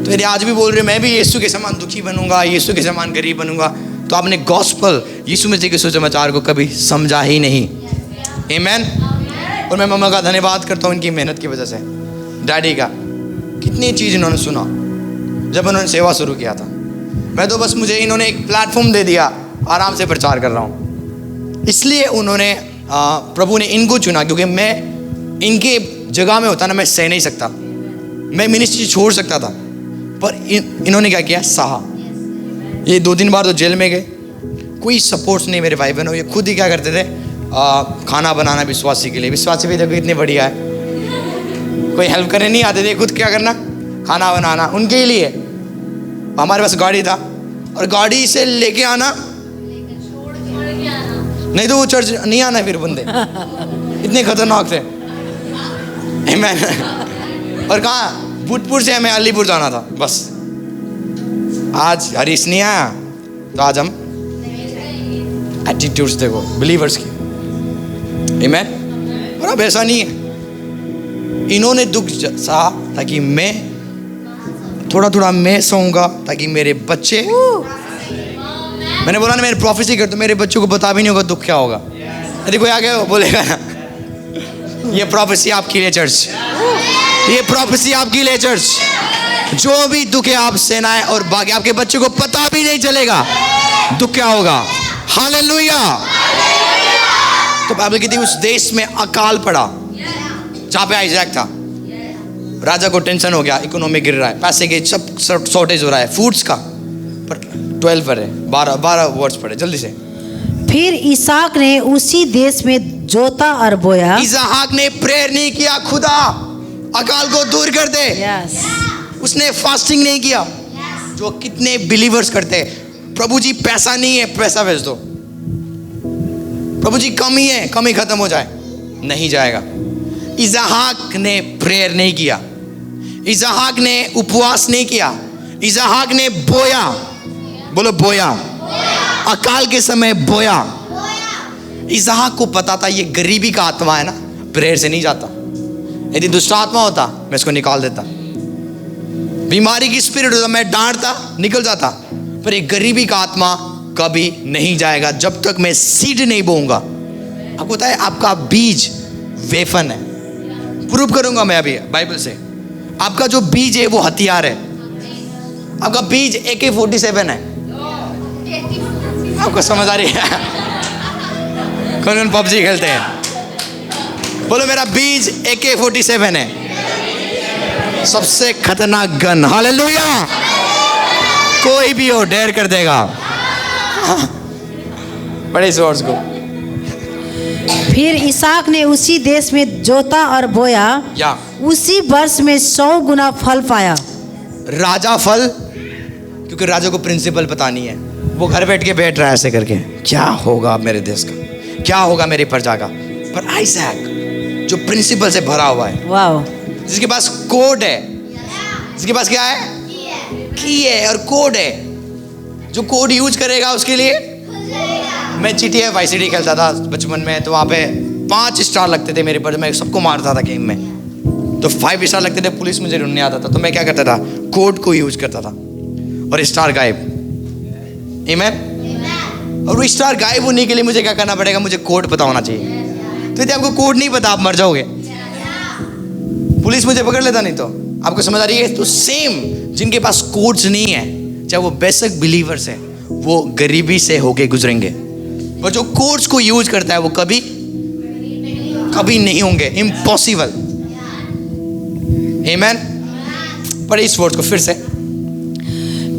तो यदि आज भी बोल रहे मैं भी यीशु के समान दुखी बनूंगा, यीशु के समान गरीब बनूंगा, तो आपने गॉस्पल यीशु मसीह के सुसमाचार को कभी समझा ही नहीं। आमेन। और मैं मम्मा का धन्यवाद करता हूँ इनकी मेहनत की वजह से। डैडी का कितनी चीज़ इन्होंने सुना जब उन्होंने सेवा शुरू किया था। मैं तो बस मुझे इन्होंने एक प्लेटफॉर्म दे दिया, आराम से प्रचार कर रहा हूँ। इसलिए उन्होंने प्रभु ने इनको चुना, क्योंकि मैं इनके जगह में होता ना मैं सह नहीं सकता, मैं मिनिस्ट्री छोड़ सकता था। पर इन्होंने क्या किया, सहा। ये 2-3 बार तो जेल में गए, कोई सपोर्ट नहीं मेरे भाई बहनों। ये खुद ही क्या करते थे, खाना बनाना विश्वासी के लिए। विश्वासी भी देखो कितनी बढ़िया है, कोई हेल्प करने नहीं आते थे, खुद क्या करना, खाना बनाना उनके लिए। हमारे पास गाड़ी था और गाड़ी से लेके आना, नहीं तो वो चर्च नहीं आना फिर बंदे, इतने खतरनाक थे। आमीन। और कहाँ, भूतपुर से हमें अलीपुर जाना था बस। आज हरीश नहीं आया तो आज हम एटीट्यूड्स देखो बिलीवर्स की। आमीन। और अब ऐसा नहीं है, इन्होंने दुख सहा ताकि मैं थोड़ा थोड़ा मैं सहूंगा, ताकि मेरे बच्चे, मैंने बोला ना मेरे प्रोफेसी कर, तो मेरे बच्चों को पता भी नहीं होगा दुख क्या होगा। यदि कोई आगे बोलेगा ना, ये प्रोफेसी आपके लिए चर्च, ये प्रोफेसी आपके लिए चर्च। जो भी दुख है आप सेनाएं और बाकी आपके बच्चों को पता भी नहीं चलेगा दुख क्या होगा। हालेलुया। तो बाइबल कहती है उस देश में अकाल पड़ा जहां पे आइजैक था। राजा को टेंशन हो गया, इकोनॉमी गिर रहा है, पैसे के सब शॉर्टेज हो रहा है, फूड्स का। पर 12 पर है, 12 वर्ड्स पढ़े जल्दी से। फिर इसहाक ने उसी देश में जोता और बोया। इसहाक ने प्रेयर नहीं किया, खुदा अकाल को दूर कर दे। उसने फास्टिंग नहीं किया, जो कितने बिलीवर्स करते हैं। प्रभु जी पैसा नहीं है, पैसा भेज दो। प्रभु जी कमी है, कमी खत्म हो जाए, नहीं जाएगा। इसहाक ने प्रेयर नहीं किया, इसहाक ने उपवास नहीं किया, इसहाक ने बोया। बोलो बोया। अकाल के समय बोया। इसहाक को पता था ये गरीबी का आत्मा है ना, प्रेयर से नहीं जाता। यदि दुष्ट आत्मा होता मैं इसको निकाल देता, बीमारी की स्पिरिट होता मैं डांटता, निकल जाता। पर ये गरीबी का आत्मा कभी नहीं जाएगा जब तक मैं सीड नहीं बोऊंगा। आपको पता है आपका बीज वेफन है, प्रूव करूंगा मैं अभी बाइबल से। आपका जो बीज है वो हथियार है। आपका बीज AK-47 है। आपको समझ आ रही है? कौन कौन PUBG खेलते हैं? बोलो मेरा बीज AK-47 है, सबसे खतरनाक गन। हालेलुया। कोई भी हो डेयर कर देगा। बड़े जोर को। फिर इसहाक ने उसी देश में जोता और बोया, या उसी वर्ष में 100 गुना फल पाया। राजा फल, क्योंकि राजा को प्रिंसिपल पता नहीं है, वो घर बैठ के बैठ रहा है ऐसे करके, क्या होगा मेरे देश का, क्या होगा मेरी प्रजा का। पर आइजैक जो प्रिंसिपल से भरा हुआ है, वाह, जिसके पास कोड है, जिसके पास क्या है, की है और कोड है, जो कोड यूज करेगा उसके लिए। मैं GTA Vice City खेलता था बचपन में, तो वहाँ पे 5 स्टार लगते थे मेरे पर, मैं सबको मारता था गेम में। तो 5 स्टार लगते थे, पुलिस मुझे ढूंढने आता था, तो मैं क्या करता था, कोड को यूज करता था और स्टार गायब। आमीन। और वो स्टार गायब होने के लिए मुझे क्या करना पड़ेगा, मुझे कोड पता होना चाहिए। तो यदि आपको कोड नहीं पता आप मर जाओगे, पुलिस मुझे पकड़ लेता नहीं। तो आपको समझ आ रही है? तो सेम जिनके पास कोड्स नहीं है, चाहे वो बेसिक बिलीवर्स है, वो गरीबी से होके गुजरेंगे। और जो कोड्स को यूज करता है वो कभी कभी नहीं होंगे, इम्पॉसिबल। आमीन। पढ़िए इस वर्ड को फिर से।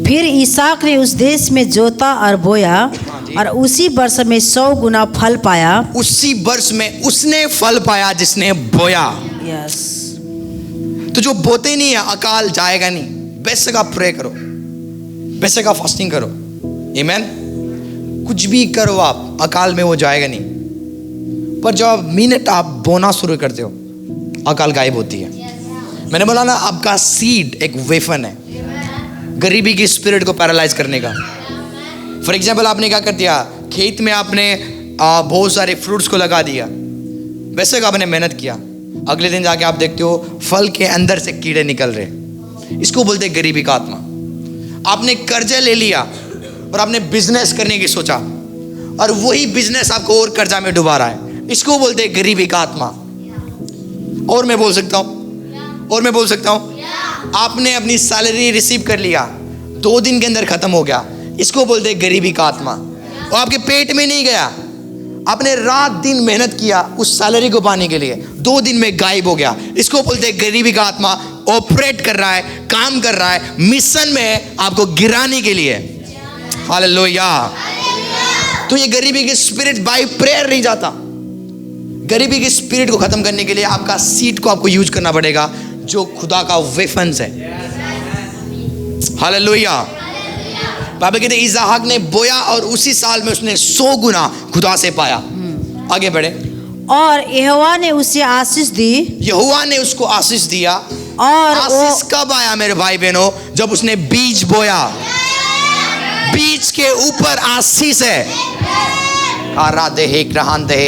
फिर इसहाक ने उस देश में जोता और बोया, और उसी वर्ष में 100 गुना फल पाया। उसी वर्ष में उसने फल पाया जिसने बोया। यस। तो जो बोते नहीं है, अकाल जाएगा नहीं। बेस्ट का प्रे करो, बेस्ट का फास्टिंग करो। आमीन। कुछ भी करो आप, अकाल में वो जाएगा नहीं। पर जब मिनट आप बोना शुरू करते हो, अकाल गायब होती है। मैंने बोला ना, आपका सीड एक वेफन है गरीबी की स्पिरिट को पैरालाइज करने का। फॉर एग्जाम्पल आपने क्या कर दिया, खेत में आपने बहुत सारे फ्रूट्स को लगा दिया, वैसे का आपने मेहनत किया, अगले दिन जाके आप देखते हो फल के अंदर से कीड़े निकल रहे। इसको बोलते हैं गरीबी का आत्मा। आपने कर्जा ले लिया और आपने बिजनेस करने की सोचा, और वही बिजनेस आपको और कर्जा में डुबा रहा है। इसको बोलते हैं गरीबी का आत्मा। और मैं बोल सकता हूँ, और मैं बोल सकता हूँ, आपने अपनी सैलरी रिसीव कर लिया, 2 दिन के अंदर खत्म हो गया, इसको बोलते हैं गरीबी का आत्मा। और आपके पेट में नहीं गया, आपने रात दिन मेहनत किया उस सैलरी को पाने के लिए, 2 दिन में गायब हो गया, इसको बोलते हैं गरीबी का आत्मा। ऑपरेट कर रहा है, काम कर रहा है, मिशन में है आपको गिराने के लिए। हालेलुया। तो ये गरीबी की स्पिरिट बाय प्रेयर नहीं जाता। गरीबी की स्पिरिट को खत्म करने के लिए आपका सीड को आपको यूज करना पड़ेगा, जो खुदा का वेफन्स है। हालेलुया। बाइबल कहते हैं इसहाक ने बोया और उसी साल में उसने 100 गुना खुदा से पाया। आगे बढ़े। और यहोवा ने उसे आशीष दी। यहोवा ने उसको आशीष दिया। और आशीष कब आया मेरे भाई बहनों? जब उसने बीज बोया। बीज के ऊपर आशीष है। आराधे हे ग्रहण दे।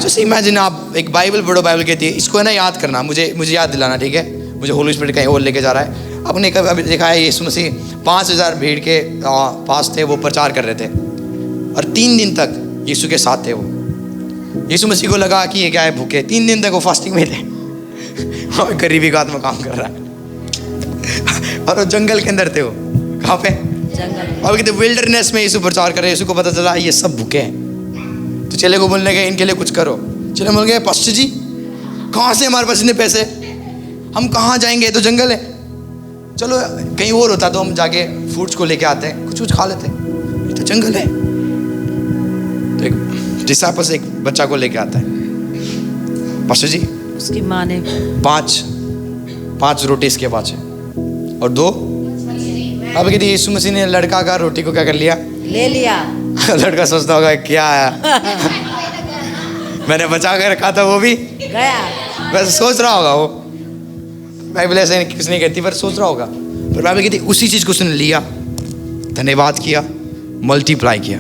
जैसे इमेजिन आप एक बाइबल पढ़ो, बाइबल कहती है, इसको है ना याद करना, मुझे याद दिलाना, ठीक है? मुझे होली स्पिरिट कहीं और लेके जा रहा है। आपने कभी देखा है यीशु मसीह 5000 भीड़ के पास थे, वो प्रचार कर रहे थे और 3 दिन तक यीशु के साथ थे। वो यीशु मसीह को लगा कि ये क्या है, भूखे 3 दिन तक वो फास्टिंग में थे और गरीबी का आत्मा काम कर रहा है और वो जंगल के अंदर थे। वो कहाँ पे? जंगल। और कहते विल्डरनेस में यीशु प्रचार कर रहे। यीशु को पता चला ये सब भूखे हैं, तो चेले को बोलने गए इनके लिए कुछ करो। चेले बोल गए पास्टर जी कहाँ से हमारे पास इतने पैसे, हम कहाँ जाएंगे, तो जंगल है। चलो कहीं और होता तो हम जाके फ्रूट्स को लेके आते हैं, कुछ खा लेते, ये तो जंगल है। तो एक डिसाइपल्स एक बच्चा को लेके आता है। पास्टर जी उसकी माँ ने 5 रोटी इसके पास है और 2। अब कहती यीशु मसीह ने लड़का का रोटी को क्या कर लिया, ले लिया। लड़का सोचता होगा क्या आया मैंने बचा कर रखा था, वो भी गया। वैसे सोच रहा होगा वो, बाइबल ऐसे किस नहीं कहती पर सोच रहा होगा। पर बाइबल कहती उसी चीज को उसने लिया, धन्यवाद किया, मल्टीप्लाई किया।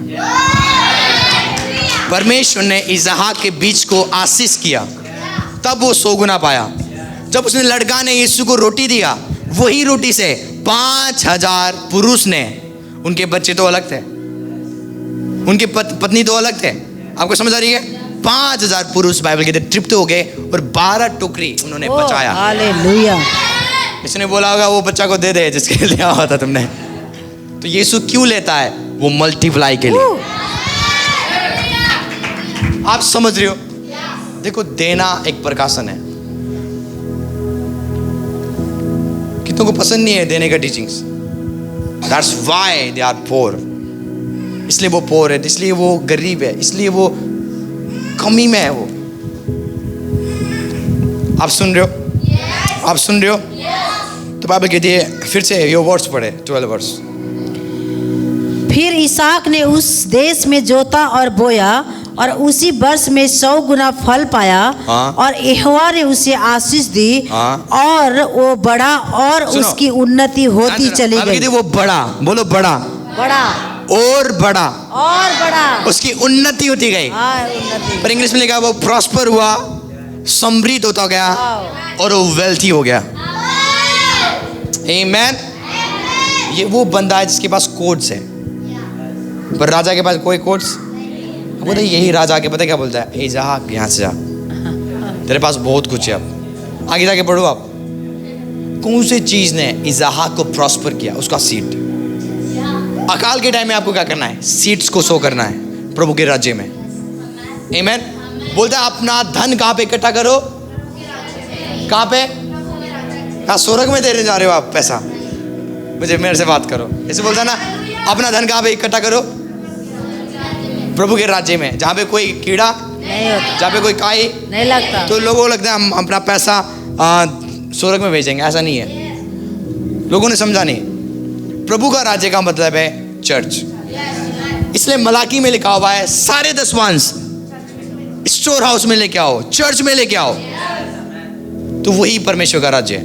परमेश्वर ने इसहाक के बीच को आशीष किया, तब वो 100 गुना पाया। जब उसने लड़का ने यीशु को रोटी दिया, वही रोटी से 5000 पुरुष ने, उनके बच्चे तो अलग थे, उनकी पत्नी तो अलग थे, आपको समझ आ रही है? 5000 पुरुष बाइबल कहते तृप्त हो गए और 12 टोकरी उन्होंने बचाया। हालेलुया। इसने बोला होगा वो बच्चा को दे दे जिसके लिए आया था तुमने। तो यीशु क्यों लेता है? वो मल्टीप्लाई के लिए। आप समझ रहे हो? देखो देना एक प्रकाशन है। कितनों को पसंद नहीं है देने का teachings. That's why they are poor। इसलिए वो पोर है, इसलिए वो गरीब है, इसलिए वो कमी में है। वो आप सुन रहे हो? आप सुन रहे हो? तो बाइबल कहती है, फिर से ये वर्ड्स पढ़े 12 वर्ष। फिर इसहाक ने उस देश में जोता और बोया और उसी वर्ष में 100 गुना फल पाया। हाँ। और यहोवा ने उसे आशीष दी। हाँ। और वो बड़ा और सुनो। उसकी उन्नति होती चली गई। वो बड़ा, बोलो बड़ा, बड़ा और बड़ा, और बड़ा, उसकी उन्नति होती गई। हाँ, उन्नति। पर इंग्लिश में लिखा वो प्रॉस्पर हुआ, समृद्ध होता गया और वो वेल्थी हो गया। आमेन। ये वो बंदा है जिसके पास कोड्स है, पर राजा के पास कोई कोड्स। बोलते यही राजा आके पता क्या बोलता है, ए जा यहाँ से जा, तेरे पास बहुत कुछ है। अब आगे जाके पढ़ो आप, कौन सी चीज ने इसहाक को प्रॉस्पर किया? उसका सीड। अकाल के टाइम में आपको क्या करना है? सीड्स को सो करना है प्रभु के राज्य में। आमेन। बोलता है अपना धन कहाँ पे इकट्ठा करो? कहाँ पे? कहाँ? स्वर्ग में देने जा रहे हो आप पैसा? मुझे मेरे से बात करो। ऐसे बोलता है ना, अपना धन कहाँ पे इकट्ठा करो? प्रभु के राज्य में, जहाँ पे कोई कीड़ा नहीं होता, जहाँ पे कोई काई नहीं लगता। तो लोगों को लगता है हम अपना पैसा स्वर्ग में भेजेंगे। ऐसा नहीं है, लोगों ने समझा नहीं। प्रभु का राज्य का मतलब है चर्च। इसलिए मलाकी में लिखा हुआ है सारे दसवांश स्टोर हाउस में लेके आओ, चर्च में लेके आओ। तो वही परमेश्वर का राज्य है।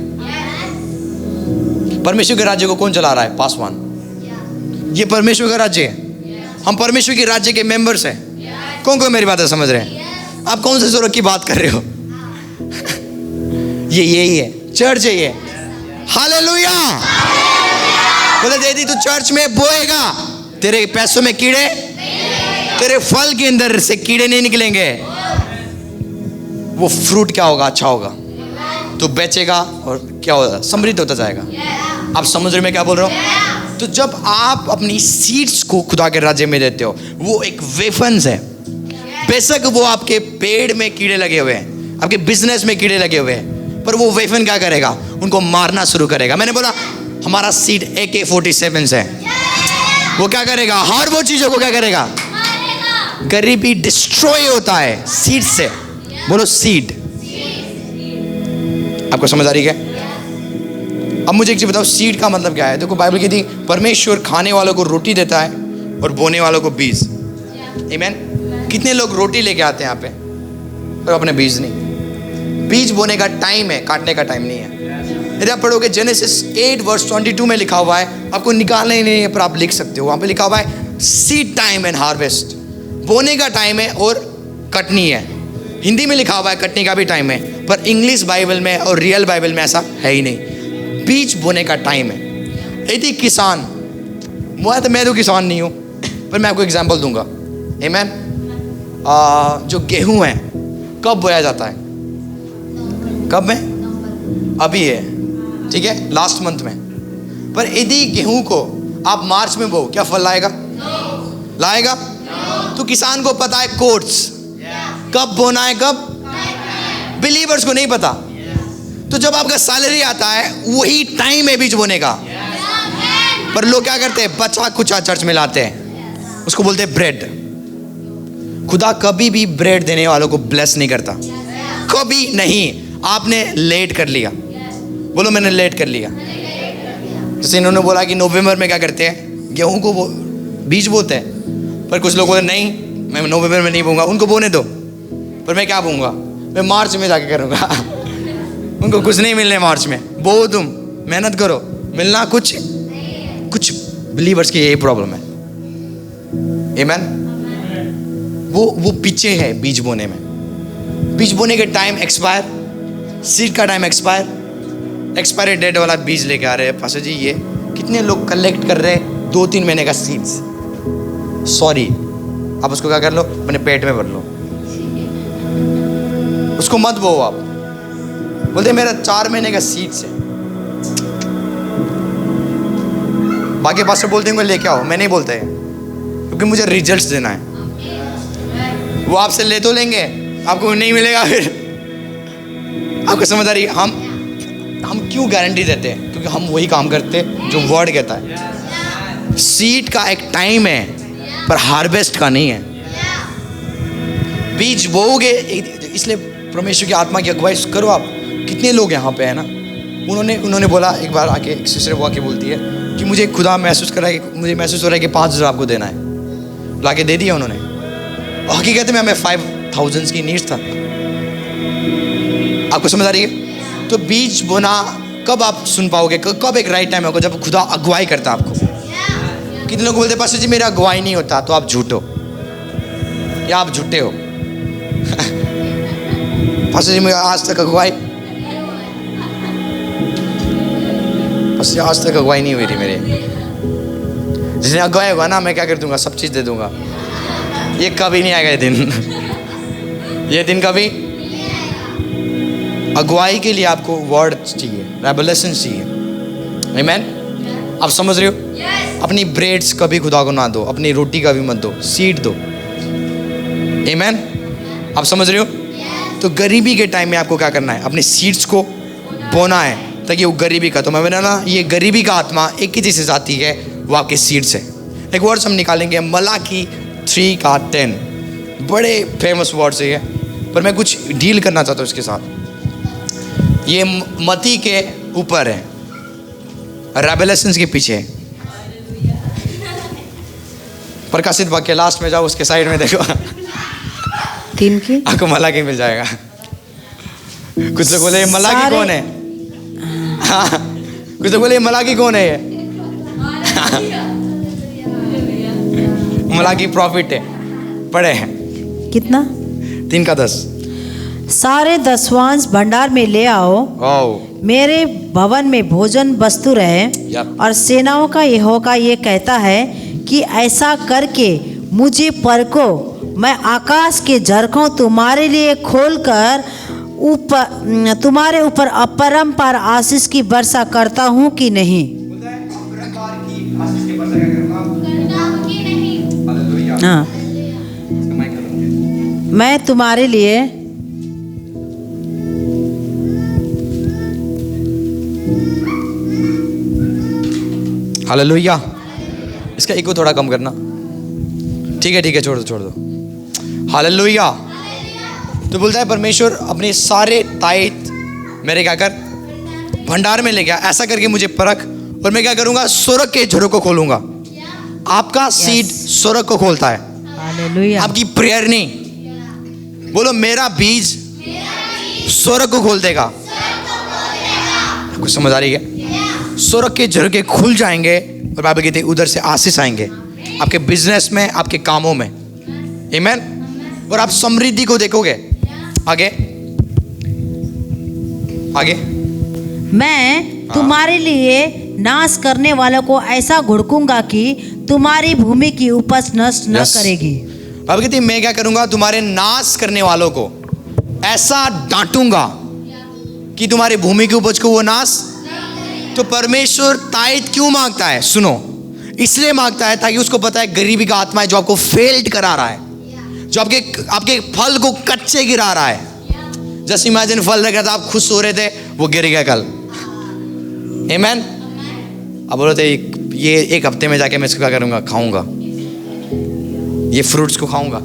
परमेश्वर के राज्य को कौन चला रहा है? पासवान। ये परमेश्वर का राज्य है। हम परमेश्वर के राज्य के मेंबर्स हैं। कौन कौन मेरी बातें समझ रहे हैं? आप कौन से स्वर्ग की बात कर रहे हो? ये यही है, चर्च है ये। हालेलुया। बोले दीदी तू चर्च में बोएगा, तेरे पैसों में कीड़े, तेरे फल के अंदर से कीड़े नहीं निकलेंगे। वो फ्रूट क्या होगा? अच्छा होगा। तो बेचेगा और क्या होगा? समृद्ध होता जाएगा। आप समझ रहे मैं क्या बोल रहा हूँ? तो जब आप अपनी सीड्स को खुदा के राज्य में देते हो, वो एक वेफन्स है। बेशक वो आपके पेड़ में कीड़े लगे हुए हैं, आपके बिजनेस में कीड़े लगे हुए हैं, पर वो वेफन क्या करेगा? उनको मारना शुरू करेगा। मैंने बोला हमारा सीड AK-47 है। वो क्या करेगा? हर वो चीजों को क्या करेगा? गरीबी डिस्ट्रॉय होता है सीड से। बोलो सीड। आपको समझ आ रही है? अब मुझे एक चीज बताओ, सीड का मतलब क्या है? देखो बाइबल कहती है परमेश्वर खाने वालों को रोटी देता है और बोने वालों को बीज। आमीन। कितने लोग रोटी लेके आते हैं यहाँ पे और अपने बीज नहीं? बीज बोने का टाइम है, काटने का टाइम नहीं है। यदि आप पढ़ोगे जेनेसिस 8:22 में लिखा हुआ है, आपको निकालना ही नहीं है पर आप लिख सकते हो, वहाँ पे लिखा हुआ है सीड टाइम एंड हार्वेस्ट। बोने का टाइम है और कटनी है। हिंदी में लिखा हुआ है कटनी का भी टाइम है, पर इंग्लिश बाइबल में और रियल बाइबल में ऐसा है ही नहीं। बीज बोने का टाइम है। यदि किसान, मैं तो किसान नहीं हूँ पर मैं आपको एग्जाम्पल दूंगा। आमीन। जो गेहूं है कब बोया जाता है? कब में? अभी है, ठीक है, लास्ट मंथ में। पर यदि गेहूं को आप मार्च में बो, क्या फल लाएगा? लाएगा? तो किसान को पता है कोर्स कब बोना है, कब। बिलीवर्स को नहीं पता। तो जब आपका सैलरी आता है वही टाइम है बीज बोने का। पर लोग क्या करते हैं? बचा कुचा चर्च में लाते हैं, उसको बोलते हैं ब्रेड। खुदा कभी भी ब्रेड देने वालों को ब्लेस नहीं करता, कभी नहीं। आपने लेट कर लिया, बोलो मैंने लेट कर लिया। जैसे इन्होंने बोला कि नवंबर में क्या करते हैं? गेहूं को बीज बोते हैं। पर कुछ लोग बोले नहीं मैं नवंबर में नहीं बोऊंगा, उनको बोने दो। पर मैं क्या बोऊंगा? मैं मार्च में जाके करूंगा। उनको कुछ नहीं मिलने मार्च में। बो तुम मेहनत करो, मिलना कुछ। बिलीवर्स की यही प्रॉब्लम है। आमीन। वो पीछे है बीज बोने में। बीज बोने के टाइम एक्सपायर, सीड का टाइम एक्सपायरी डेट वाला बीज लेके आ रहे हैं। पास्टर जी ये कितने लोग कलेक्ट कर रहे हैं 2-3 महीने का सीड्स। सॉरी, आप उसको क्या कर लो? अपने पेट में भर लो, उसको मत बो। आप बोलते मेरा 4 महीने का सीड्स है। बाकी पास्टर बोलते हैं लेके आओ, मैं नहीं बोलता है क्योंकि मुझे रिजल्ट्स देना है। वो आपसे ले तो लेंगे, आपको नहीं मिलेगा फिर। आपको समझ आ रही है? हम क्यों गारंटी देते हैं? क्योंकि हम वही काम करते हैं जो वर्ड कहता है। सीड का एक टाइम है पर हार्वेस्ट का नहीं है। बीज बोओगे, इसलिए परमेश्वर की आत्मा की अगुवाई करो। आप कितने लोग यहाँ पे है ना, उन्होंने बोला एक बार आके, एक सिस्टर वो आके बोलती है कि मुझे खुदा महसूस कर रहा है कि मुझे महसूस हो रहा है कि 5,000 आपको देना है। लाके दे दिया उन्होंने। हकीकत में हमें 5,000 की नीड था। आपको समझ आ रही है? तो बीज बोना कब आप सुन पाओगे? कब एक राइट टाइम होगा? जब खुदा अगुवाई करता है आपको। कितने लोग बोलते पास्टर जी मेरा अगुवाई नहीं होता, तो आप झूठो या आप झूठे हो। पास्टर जी मेरा आज तक अगुवाई, आज तक अगुवाई नहीं हुई थी मेरे। जिसने अगुवाई होगा ना, मैं क्या कर दूंगा? सब चीज़ दे दूंगा। ये कभी नहीं आएगा ये दिन। ये दिन कभी। अगुवाई के लिए आपको वर्ड चाहिए, रेवलेशन चाहिए। आमीन। आप समझ रहे हो? अपनी ब्रेड्स कभी खुदा को ना दो, अपनी रोटी का भी मत दो, सीड दो। आमीन। आप समझ रहे हो? तो गरीबी के टाइम में आपको क्या करना है? अपने सीड्स को बोना है ताकि वो गरीबी का, तो मैं बोला ना, ये गरीबी का आत्मा एक ही चीज़ से आती है, वो आपके सीड्स है। एक वर्ड्स हम निकालेंगे, मलाकी 3:10। बड़े फेमस वर्ड्स है ये, पर मैं कुछ डील करना चाहता हूँ इसके साथ। ये मती के ऊपर है, रेवलेशंस के पीछे है। प्रकाशित वाक्य लास्ट में जाओ, उसके साइड में देखो 3 की आपको मलाकी मिल जाएगा। कुछ लोग बोले मलाकी कौन है? हाँ, कुछ लोग बोले मलाकी कौन है? ये मलाकी प्रॉफिट है, पढ़े हैं। कितना? 3:10। सारे दसवांश भंडार में ले आओ, मेरे भवन में भोजन वस्तु रहे। और सेनाओं का यहोवा ये कहता है कि ऐसा करके मुझे परखो, मैं आकाश के झरखों तुम्हारे लिए खोलकर तुम्हारे ऊपर अपरंपार आशीष की वर्षा करता हूँ कि नहीं। हाँ, मैं तुम्हारे लिए हालेलुया। इसका इको थोड़ा कम करना। ठीक है, छोड़ दो। हालेलुया। तो बोलता है परमेश्वर अपने सारे तायत मेरे क्या कर, भंडार में ले गया, ऐसा करके मुझे परख, और मैं क्या करूंगा, स्वर्ग के झरों को खोलूंगा। आपका सीड स्वर्ग को खोलता है, हालेलुया। आपकी प्रेयर नहीं। बोलो मेरा बीज स्वर्ग को खोल देगा। आपको समझ आ रही है? स्वर्ग के झरोखे खुल जाएंगे और बाइबल कहती है उधर से आशीष आएंगे आपके बिजनेस में, आपके कामों में। आमीन। और आप समृद्धि को देखोगे। आगे आगे। मैं तुम्हारे लिए नाश करने वालों को ऐसा घुड़कूंगा कि तुम्हारी भूमि की उपज नष्ट न Yes. करेगी। बाइबल कहती है मैं क्या करूंगा, तुम्हारे नाश करने वालों को ऐसा डांटूंगा कि तुम्हारी भूमि की उपज को वो नाश। तो परमेश्वर तायत क्यों मांगता है? सुनो, इसलिए मांगता है ताकि उसको पता है गरीबी का आत्मा है जो आपको फेल्ड करा रहा है, जो आपके फल को कच्चे गिरा रहा है। जैसे इमेजिन फल लगा था, आप खुश हो रहे थे, वो गिर गया कल। आमीन। अब बोलो थे ये एक हफ्ते में जाके मैं इसको क्या करूंगा, खाऊंगा, ये फ्रूट्स को खाऊंगा।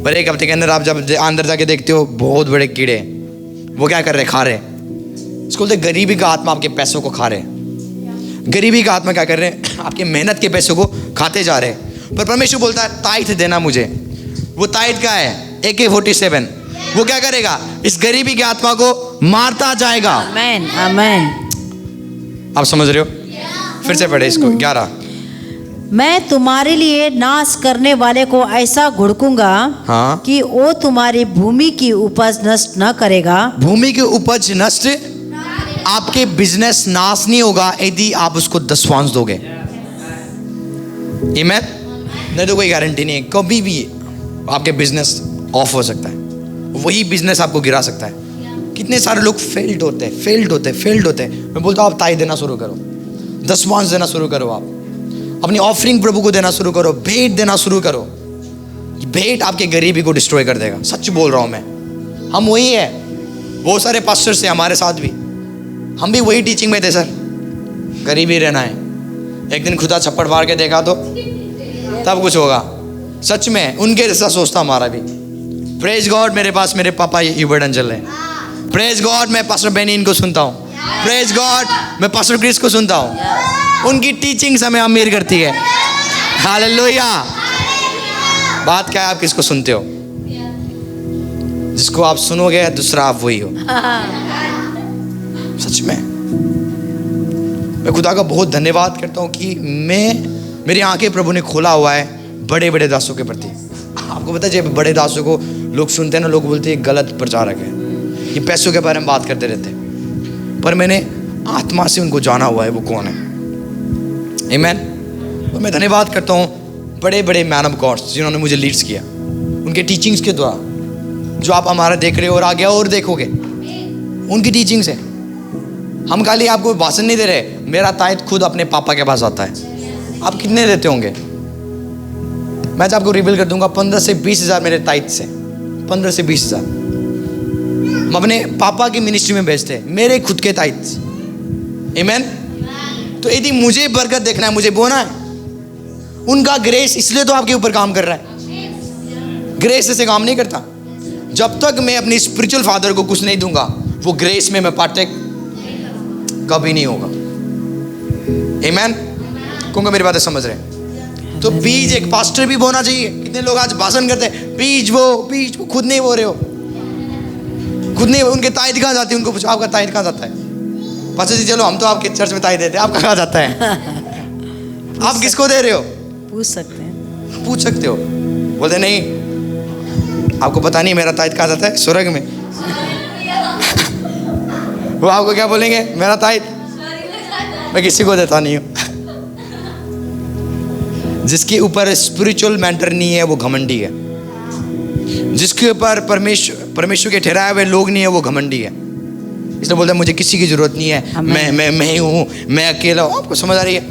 पर एक हफ्ते के अंदर आप जब अंदर जाके देखते हो बहुत बड़े कीड़े, वो क्या कर रहे, खा रहे। इसको बोलते गरीबी का आत्मा आपके पैसों को खा रहे। गरीबी का आत्मा क्या कर रहे हैं, आपके मेहनत के पैसों को खाते जा रहे। पर परमेश्वर बोलता है ताइथ देना मुझे। वो ताइथ क्या है? AK-47। वो क्या करेगा, इस गरीबी की आत्मा को मारता जाएगा। आमेन आमेन। आप समझ रहे हो? फिर से पढ़े इसको 11। मैं तुम्हारे लिए नाश करने वाले को ऐसा घुड़कूंगा हाँ। कि वो तुम्हारी भूमि की उपज नष्ट न करेगा। भूमि की उपज नष्ट, आपके बिजनेस नाश नहीं होगा यदि आप उसको दसवांश दोगे। आमीन। नहीं तो कोई गारंटी नहीं है, कभी भी आपके बिजनेस ऑफ हो सकता है, वही बिजनेस आपको गिरा सकता है। कितने सारे लोग फेल्ड होते हैं। मैं बोलता हूँ आप ताई देना शुरू करो, दसवांश देना शुरू करो, आप अपनी ऑफरिंग प्रभु को देना शुरू करो, भेंट देना शुरू करो। भेंट आपके गरीबी को डिस्ट्रॉय कर देगा। सच बोल रहा हूँ मैं। हम वही है, बहुत सारे पास्टर्स से हमारे साथ भी, हम भी वही टीचिंग में थे सर, गरीबी रहना है। एक दिन खुदा छप्पड़ मार के देखा तो तब कुछ होगा। सच में उनके जैसा सोचता हमारा भी। प्रेज गॉड, मेरे पास मेरे पापा यूबर्टन चल रहे हैं। प्रेज गॉड, मैं पास्टर बेनिन को सुनता हूँ। प्रेज गॉड, मैं पास्टर क्रिस को सुनता हूँ। उनकी टीचिंग्स हमें अमीर करती है। हालेलुया। बात क्या है, आप किसको सुनते हो? जिसको आप सुनोगे दूसरा आप वही हो। सच में मैं खुदा का बहुत धन्यवाद करता हूँ कि मेरी आंखें प्रभु ने खोला हुआ है बड़े बड़े दासों के प्रति। आपको पता है जब बड़े दासों को लोग सुनते हैं ना, लोग बोलते हैं गलत प्रचारक है, ये पैसों के बारे में बात करते रहते हैं। पर मैंने आत्मा से उनको जाना हुआ है वो कौन है। आमीन। और मैं धन्यवाद करता हूँ बड़े बड़े मैन ऑफ गॉड्स जिन्होंने मुझे लीड्स किया, उनके टीचिंग्स के द्वारा जो आप हमारा देख रहे हो और आगे और देखोगे, उनकी टीचिंग से। हम खाली आपको भाषण नहीं दे रहे, मेरा तायत खुद अपने पापा के पास आता है। आप कितने देते होंगे? मैं तो आपको रिवील कर दूंगा, 15 से 20 हज़ार मेरे तायत से, 15 से 20 हज़ार हम अपने पापा की मिनिस्ट्री में भेजते हैं, मेरे खुद के तायत। आमीन। तो यदि मुझे बरकत देखना है, मुझे बोना है, उनका ग्रेस इसलिए तो आपके ऊपर काम कर रहा है। ग्रेस से काम नहीं करता। जब तक मैं अपनी स्पिरिचुअल फादर को कुछ नहीं दूंगा, वो ग्रेस में मैं पार्टेक कभी नहीं होगा। आमीन। कौन मेरी बातें समझ रहे हैं? तो बीज एक पास्टर भी बोना चाहिए। कितने लोग आज भाषण करते हैं बीज वो खुद नहीं बो रहे हो, खुद नहीं। उनके तायत कहाँ जाती है? उनको पूछो आपका तायत कहाँ जाता है? पास्टर जी चलो हम तो आपके चर्च में तायत देते हैं, आपका कहाँ जाता है? आप किसको दे रहे हो? पूछ सकते हो। बोलते नहीं, आपको पता नहीं मेरा तायत कहाँ जाता है? स्वर्ग में। वो आपको क्या बोलेंगे? मेरा तायत मैं किसी को देता नहीं हूँ। जिसके ऊपर स्पिरिचुअल मेंटर नहीं है वो घमंडी है। जिसके ऊपर परमेश्वर के ठहराए हुए लोग नहीं है वो घमंडी है। इसलिए बोलते हैं मुझे किसी की जरूरत नहीं है, मैं ही हूँ, मैं अकेला हूँ। आपको समझ आ रही है?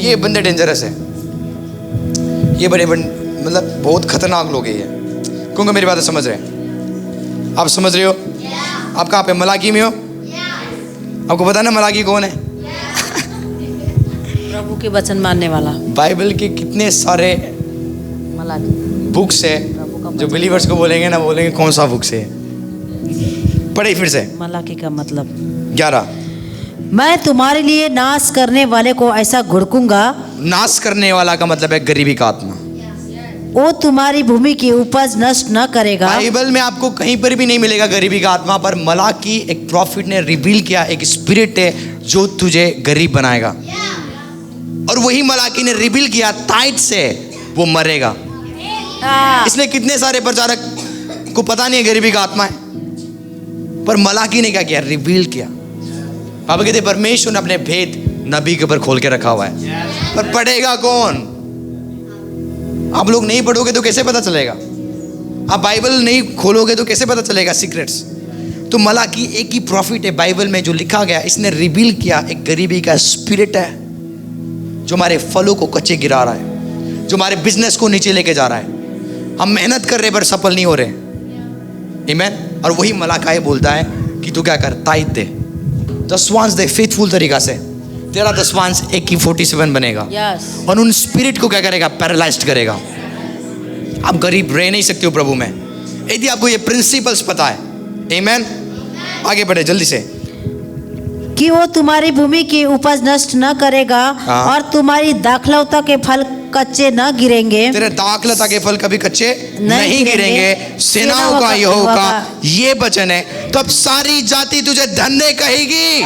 ये बंदे डेंजरस है। ये बड़े मतलब बहुत खतरनाक लोग हैं ये। क्योंकि मेरी बातें समझ रहे हैं? आप समझ रहे हो? आप कहाँ पे? मलाकी में हो? आपको पता ना मलाकी कौन है? प्रभु के वचन मानने वाला। बाइबल के कितने सारे बुक्स है जो बिलीवर्स को बोलेंगे ना, बोलेंगे कौन सा बुक्स है? पढ़े फिर से मलाकी का मतलब 11। मैं तुम्हारे लिए नाश करने वाले को ऐसा घुड़कूंगा, नाश करने वाला का मतलब है गरीबी का आत्मा। वो तुम्हारी भूमि की उपज नष्ट न करेगा। बाइबल में आपको कहीं पर भी नहीं मिलेगा गरीबी का आत्मा, पर मलाकी एक प्रॉफिट ने रिवील किया एक स्पिरिट है जो तुझे गरीब बनाएगा। और वही मलाकी ने रिवील किया ताइट से वो मरेगा। इसलिए कितने सारे प्रचारक को पता नहीं है गरीबी का आत्मा है, पर मलाकी ने क्या किया, रिवील किया। पापा कहते परमेश्वर ने अपने भेद नबी के ऊपर खोल के रखा हुआ है, पर पढ़ेगा कौन? आप लोग नहीं पढ़ोगे तो कैसे पता चलेगा? आप बाइबल नहीं खोलोगे तो कैसे पता चलेगा सीक्रेट्स? तो मलाकी एक ही प्रॉफिट है बाइबल में जो लिखा गया, इसने रिवील किया एक गरीबी का स्पिरिट है जो हमारे फलों को कच्चे गिरा रहा है, जो हमारे बिजनेस को नीचे लेके जा रहा है। हम मेहनत कर रहे पर सफल नहीं हो रहे। आमीन। और वही मलाकी बोलता है कि तू क्या कर, ताइद दे, दसवांश दे फेथफुल तरीका से, तेरा दसवांश एक की 47 बनेगा। और उन स्पिरिट को क्या करेगा, पैरालाइज्ड करेगा। आप गरीब रह नहीं सकते हो प्रभु में यदि आपको ये प्रिंसिपल्स पता है। आमीन। आगे बढ़े जल्दी से। कि वो तुम्हारी भूमि की उपज नष्ट न करेगा और तुम्हारी दाखलता के फल कच्चे न गिरेंगे। तेरे दाखलता के फल कभी कच्चे नहीं गिरेंगे। सेनाओं का यहोवा का ये वचन है, तब सारी जाति तुझे धन्य कहेगी।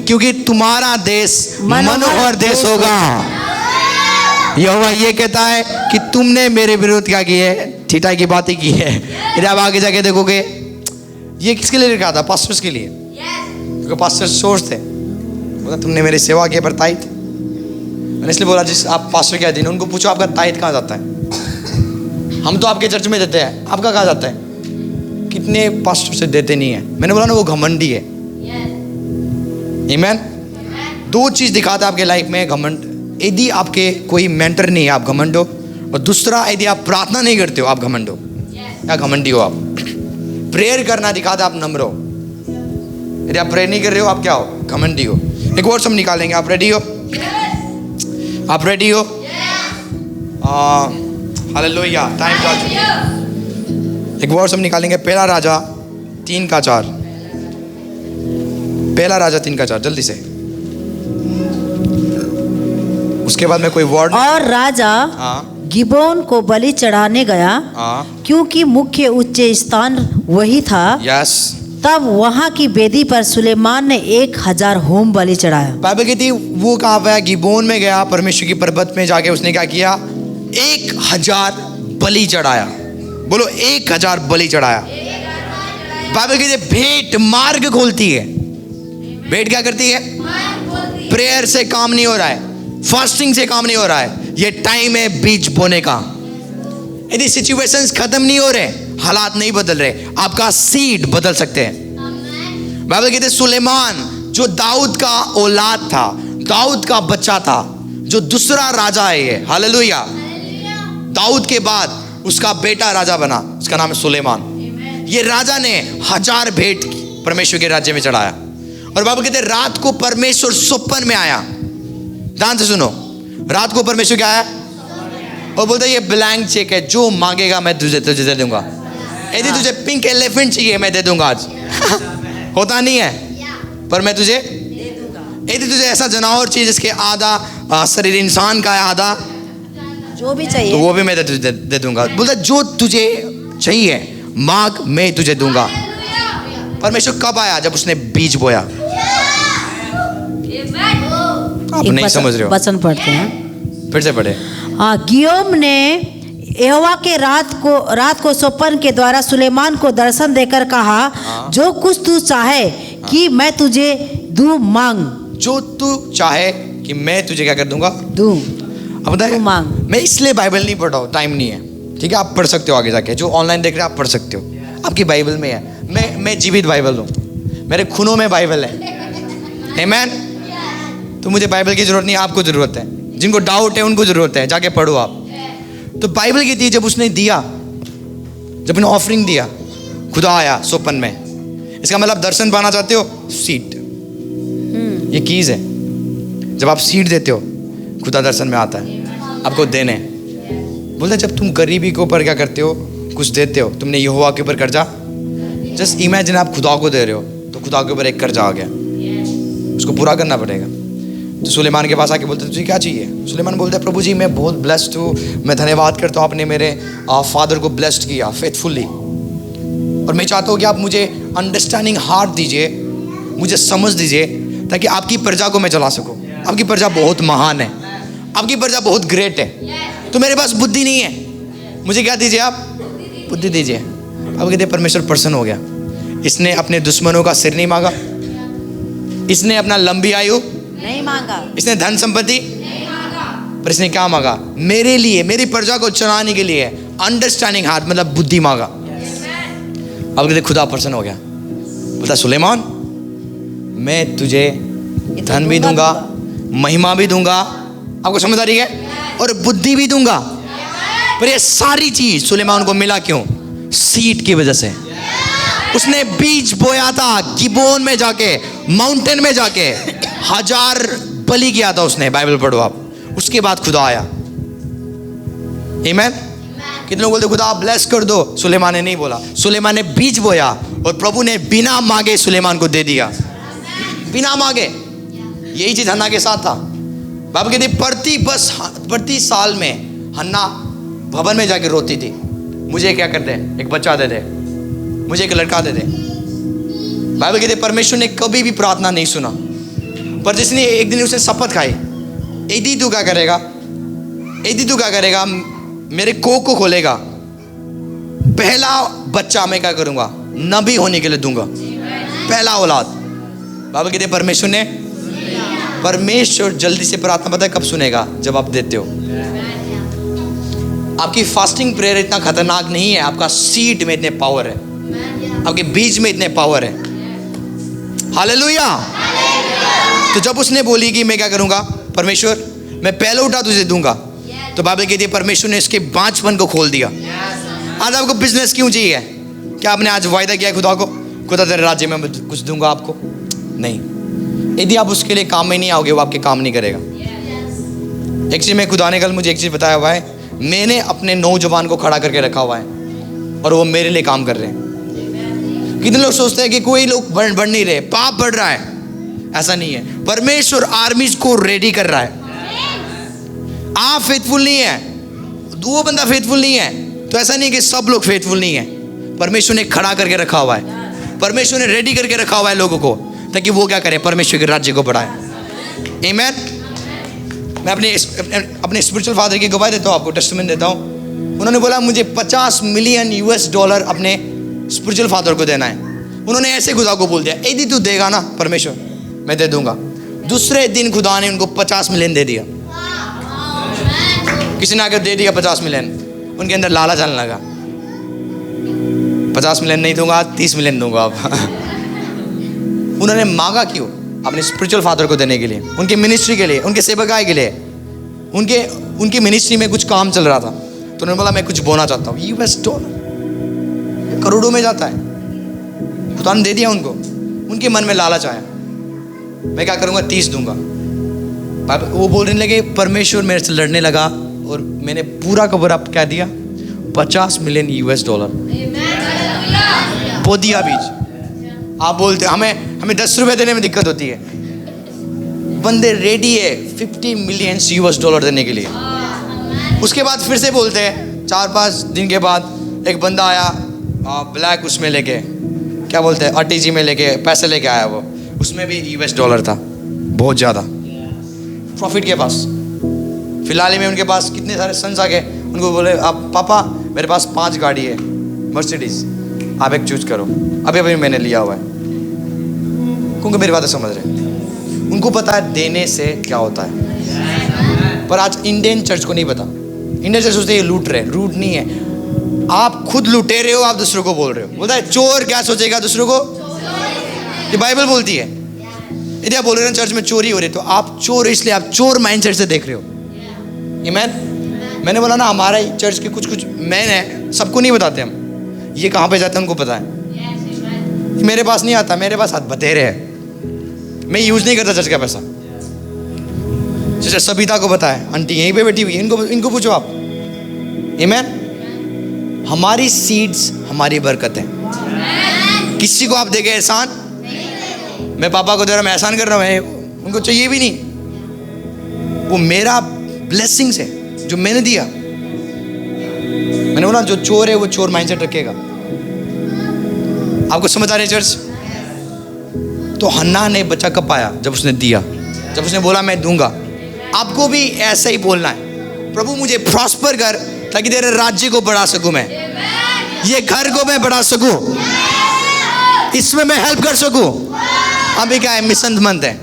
क्योंकि तुम्हारा देश मनोहर देश होगा। यहोवा ये कहता है कि तुमने मेरे विरोध क्या की है, ठीठाई की बातें की है। यदि आप आगे जाके देखोगे ये किसके लिए लिखा था, पास्टर्स के लिए, क्योंकि पास्टर सोर्स थे। बोला तुमने मेरी सेवा की पर ताइद, मैंने इसलिए बोला जिस आप पास्टर के अधीन उनको पूछो आपका ताइद कहाँ जाता है। हम तो आपके चर्च में देते हैं, आपका कहाँ जाता है? कितने पास्टर से देते नहीं है। मैंने बोला ना वो घमंडी है। आमीन। दो चीज दिखाता है आपके लाइफ में, घमंड। यदि आपके कोई मेंटर नहीं है आप घमंड हो, और दूसरा यदि आप प्रार्थना नहीं करते हो आप घमंड हो या घमंडी हो। आप प्रेयर करना दिखाता आप नम्र हो। यदि आप प्रेयर नहीं कर रहे हो आप क्या हो, घमंडी हो। एक वर्ड हम निकालेंगे, आप रेडी हो? आप रेडी हो? हालेलुया। टाइम जा चुका। एक वर्ड हम निकालेंगे, पहला राजा 3:4। पहला राजा 3:4 जल्दी से। उसके बाद में कोई वर्ड। और राजा गिबोन को बलि चढ़ाने गया, क्योंकि मुख्य उच्च स्थान वही था। यस। तब वहां की वेदी पर सुलेमान ने 1000 होम बलि चढ़ाया। बाइबल कहती वो कहाँ पे, गिबोन में गया, परमेश्वर की पर्वत में जाके उसने क्या किया, 1000 बलि चढ़ाया। बोलो 1000 बलि चढ़ाया। बाइबल कहती भेंट मार्ग खोलती है। भेंट क्या करती है? प्रेयर से काम नहीं हो रहा है, फास्टिंग से काम नहीं हो रहा है। ये टाइम है बीज बोने का। यदि सिचुएशंस खत्म नहीं हो रहे, हालात नहीं बदल रहे, आपका सीड बदल सकते हैं। बाइबल कहते सुलेमान जो दाऊद का औलाद था, दाऊद का बच्चा था, जो दूसरा राजा है ये। हालेलुया। दाऊद के बाद उसका बेटा राजा बना, उसका नाम है सुलेमान। ये राजा ने 1000 भेंट परमेश्वर के राज्य में चढ़ाया। और बाइबल कहते रात को परमेश्वर स्वप्न में आया। ध्यान से सुनो, रात को परमेश्वर क्या आया और बोलते ये ब्लैंक चेक है, जो मांगेगा मैं तुझे दे दूंगा। यदि तुझे पिंक एलिफेंट चाहिए मैं दे दूंगा आज। होता नहीं है, पर मैं तुझे यदि तुझे ऐसा जानवर चाहिए जिसके आधा शरीर इंसान का है, आधा जो भी चाहिए, तो वो भी मैं तुझे दे दूंगा। बोलते जो तुझे चाहिए मांग, मैं तुझे दूंगा। परमेश्वर कब आया? जब उसने बीज बोया। आप नहीं समझ रहे हो, वचन पढ़ते हैं, फिर से पढ़े। हाँ, गियोम ने यहोवा के रात को स्वप्न के द्वारा सुलेमान को दर्शन देकर कहा, जो कुछ तू चाहे कि मैं तुझे दूं मांग। जो तू चाहे कि मैं तुझे क्या कर दूंगा, दूं। अब बताए मांग। मैं इसलिए बाइबल नहीं पढ़ रहा हूँ, टाइम नहीं है। ठीक है, आप पढ़ सकते हो आगे जाके, जो ऑनलाइन देख रहे हैं आप पढ़ सकते हो, आपकी बाइबल में है। मैं जीवित बाइबल हूँ, मेरे खूनों में बाइबल है। आमीन। तो मुझे बाइबल की जरूरत नहीं, आपको जरूरत है। जिनको डाउट है उनको जरूरत है, जाके पढ़ो आप। तो बाइबल कहती है जब उसने दिया, जब उसने ऑफरिंग दिया, खुदा आया स्वप्न में। इसका मतलब दर्शन पाना चाहते हो, सीट ये कीज है। जब आप सीट देते हो खुदा दर्शन में आता है आपको देने। बोलते जब तुम गरीबी के ऊपर क्या करते हो, कुछ देते हो, तुमने यहोवा के ऊपर कर्जा, जस्ट इमेजिन आप खुदा को दे रहे हो तो खुदा के ऊपर एक कर्जा आ गया, उसको पूरा करना पड़ेगा। तो सुलेमान के पास आके बोलते तुझे क्या चाहिए? सुलेमान बोलते प्रभु जी मैं बहुत ब्लेस्ड हूँ, मैं धन्यवाद करता हूँ आपने मेरे फादर को ब्लेस्ड किया फेथफुली, और मैं चाहता हूँ कि आप मुझे अंडरस्टैंडिंग हार्ट दीजिए, मुझे समझ दीजिए ताकि आपकी प्रजा को मैं चला सकूँ। आपकी प्रजा बहुत महान है, आपकी प्रजा बहुत ग्रेट है, तो मेरे पास बुद्धि नहीं है, मुझे क्या दीजिए आप? बुद्धि दीजिए। अब कहते परमेश्वर प्रसन्न हो गया, इसने अपने दुश्मनों का सिर नहीं मांगा, इसने अपना लंबी आयु नहीं मांगा, इसने धन संपत्ति नहीं मांगा, पर इसने क्या मांगा? मेरे लिए, मेरी प्रजा को चलाने के लिए अंडरस्टैंडिंग हार्ट, मतलब बुद्धि मांगा। अब कहते खुदा प्रसन्न हो गया, बोलता सुलेमान मैं तुझे धन भी दूंगा, महिमा भी दूंगा, आपको समझ आ रही है, और बुद्धि भी दूंगा। पर ये सारी चीज सुलेमान को मिला क्यों? सीड की वजह से। उसने बीज बोया था गिबोन में जाके, माउंटेन में जाके 1000 बलि किया था उसने, बाइबल पढ़ो आप, उसके बाद खुदा आया। आमीन। कितने लोग बोलते खुदा ब्लेस कर दो, सुलेमान ने नहीं बोला, सुलेमान ने बीज बोया और प्रभु ने बिना मांगे सुलेमान को दे दिया, बिना मांगे। यही चीज हन्ना के साथ था। बाबा कहते प्रति साल में हन्ना भवन में जाके रोती थी, मुझे क्या कर दे, एक बच्चा दे दे, मुझे एक लड़का दे दे। बाइबल कहते परमेश्वर ने कभी भी प्रार्थना नहीं सुना, पर जिसने एक दिन उसने शपथ खाई, यदि तू क्या करेगा, यदि तू क्या करेगा, मेरे कोख को खोलेगा, पहला बच्चा मैं क्या करूंगा, नबी होने के लिए दूंगा, पहला औलाद। बाबा कहते परमेश्वर जल्दी से प्रार्थना पता है कब सुनेगा? जब आप देते हो। आपकी फास्टिंग प्रेयर इतना खतरनाक नहीं है, आपका सीड में इतने पावर है, आपके बीज में इतने पावर है। हालेलुया। तो जब उसने बोली कि मैं क्या करूंगा परमेश्वर, मैं पहले उठा तुझे दूंगा, तो बाइबल कहती है परमेश्वर ने इसके बांझपन को खोल दिया। आज आपको बिजनेस क्यों चाहिए? क्या आपने आज वायदा किया खुदा को, खुदा तेरे राज्य में कुछ दूंगा आपको? नहीं। यदि आप उसके लिए काम में नहीं आओगे, वो आपके काम नहीं करेगा। एक चीज में खुदा ने कल मुझे एक चीज बताया हुआ है, मैंने अपने नौजवान को खड़ा करके रखा हुआ है और वो मेरे लिए काम कर रहे हैं। कितने लोग सोचते हैं कि कोई लोग बढ़ नहीं रहे, पाप बढ़ रहा है, ऐसा नहीं है। परमेश्वर आर्मीज को रेडी कर रहा है। आप फेथफुल नहीं है, वो बंदा फेथफुल नहीं है, तो ऐसा नहीं कि सब लोग फेथफुल नहीं है। परमेश्वर ने खड़ा करके रखा हुआ है, परमेश्वर ने रेडी करके रखा हुआ है लोगों को, ताकि वो क्या करें, परमेश्वर के राज्य को बढ़ाए। आमीन। मैं अपने स्पिरिचुअल फादर की गवाही देता हूँ, आपको टेस्टिमनी देता हूँ। उन्होंने बोला मुझे $50 मिलियन अपने स्पिरिचुअल फादर को देना है। उन्होंने ऐसे खुदा को बोल दिया, यदि तू देगा ना परमेश्वर, मैं दे दूंगा। दूसरे दिन खुदा ने उनको 50 मिलियन दे दिया। किसी ने आकर दे दिया 50 मिलियन, उनके अंदर लालच आने लगा, 50 मिलियन नहीं दूंगा, 30 मिलियन दूंगा अब। उन्होंने मांगा क्यों? अपने स्पिरिचुअल फादर को देने के लिए, उनके मिनिस्ट्री के लिए, उनके सेवकाई के लिए। उनकी मिनिस्ट्री में कुछ काम चल रहा था, तो उन्होंने बोला मैं कुछ बोना चाहता हूँ। $, करोड़ों में जाता है। खुदा ने दे दिया उनको। उनके मन में लालच आया, मैं क्या करूँगा, 30 दूंगा। वो बोलने लगे, परमेश्वर मेरे से लड़ने लगा और मैंने पूरा का पूरा क्या दिया, $50 मिलियन बो दिया बीज। आप बोलते हमें 10 रुपए देने में दिक्कत होती है, बंदे रेडी है $50 मिलियन देने के लिए। उसके बाद फिर से बोलते हैं, 4-5 दिन के बाद एक बंदा आया ब्लैक उसमें लेके, क्या बोलते हैं, RTG में लेके पैसे लेके आया। वो उसमें भी $, था, बहुत ज़्यादा प्रॉफिट के पास। फिलहाल में उनके पास कितने सारे सन्स आ गए। उनको बोले, आप पापा मेरे पास 5 गाड़ी है मर्सिडीज, आप एक चूज करो। अभी मैंने लिया हुआ है, क्योंकि मेरी बातें समझ रहे हैं। उनको पता है देने से क्या होता है, पर आज इंडियन चर्च को नहीं पता। इंडियन चर्च सोचते हैं ये लूट रहे, लूट नहीं है। आप खुद लुटे रहे हो, आप दूसरों को बोल रहे हो। बोलता है चोर क्या सोचेगा दूसरों को, ये बाइबल बोलती है। यदि आप बोल रहे हो चर्च में चोरी हो रही, तो आप चोर इसलिए आप चोर माइंडसेट से देख रहे हो। मैंने बोला ना, हमारा चर्च के कुछ मैन है, सबको नहीं बताते हम, ये कहाँ पे जाते हैं उनको पता है। मेरे पास नहीं आता, मेरे पास हाथ बतेरे है, मैं यूज नहीं करता चर्च का पैसा। सिस्टर सबिता को पता है, आंटी यहीं पे बैठी हुई है, इनको पूछो आप। आमीन। हमारी सीड्स हमारी बरकत है। किसी को आप देखे एहसान, मैं पापा को दे रहा, मैं एहसान कर रहा हूँ, उनको चाहिए भी नहीं, वो मेरा ब्लेसिंग्स है जो मैंने दिया। मैंने बोला जो चोर है वो चोर माइंडसेट रखेगा। आपको समझ आ रही है चर्च? तो हन्ना ने बच्चा कब पाया? जब उसने दिया, जब उसने बोला मैं दूंगा। आपको भी ऐसा ही बोलना है, प्रभु मुझे प्रॉस्पर कर ताकि तेरे राज्य को बढ़ा सकूं, मैं ये घर को मैं बढ़ा सकूं, इसमें मैं हेल्प कर सकूं। अभी क्या है, मिशन मंथ है,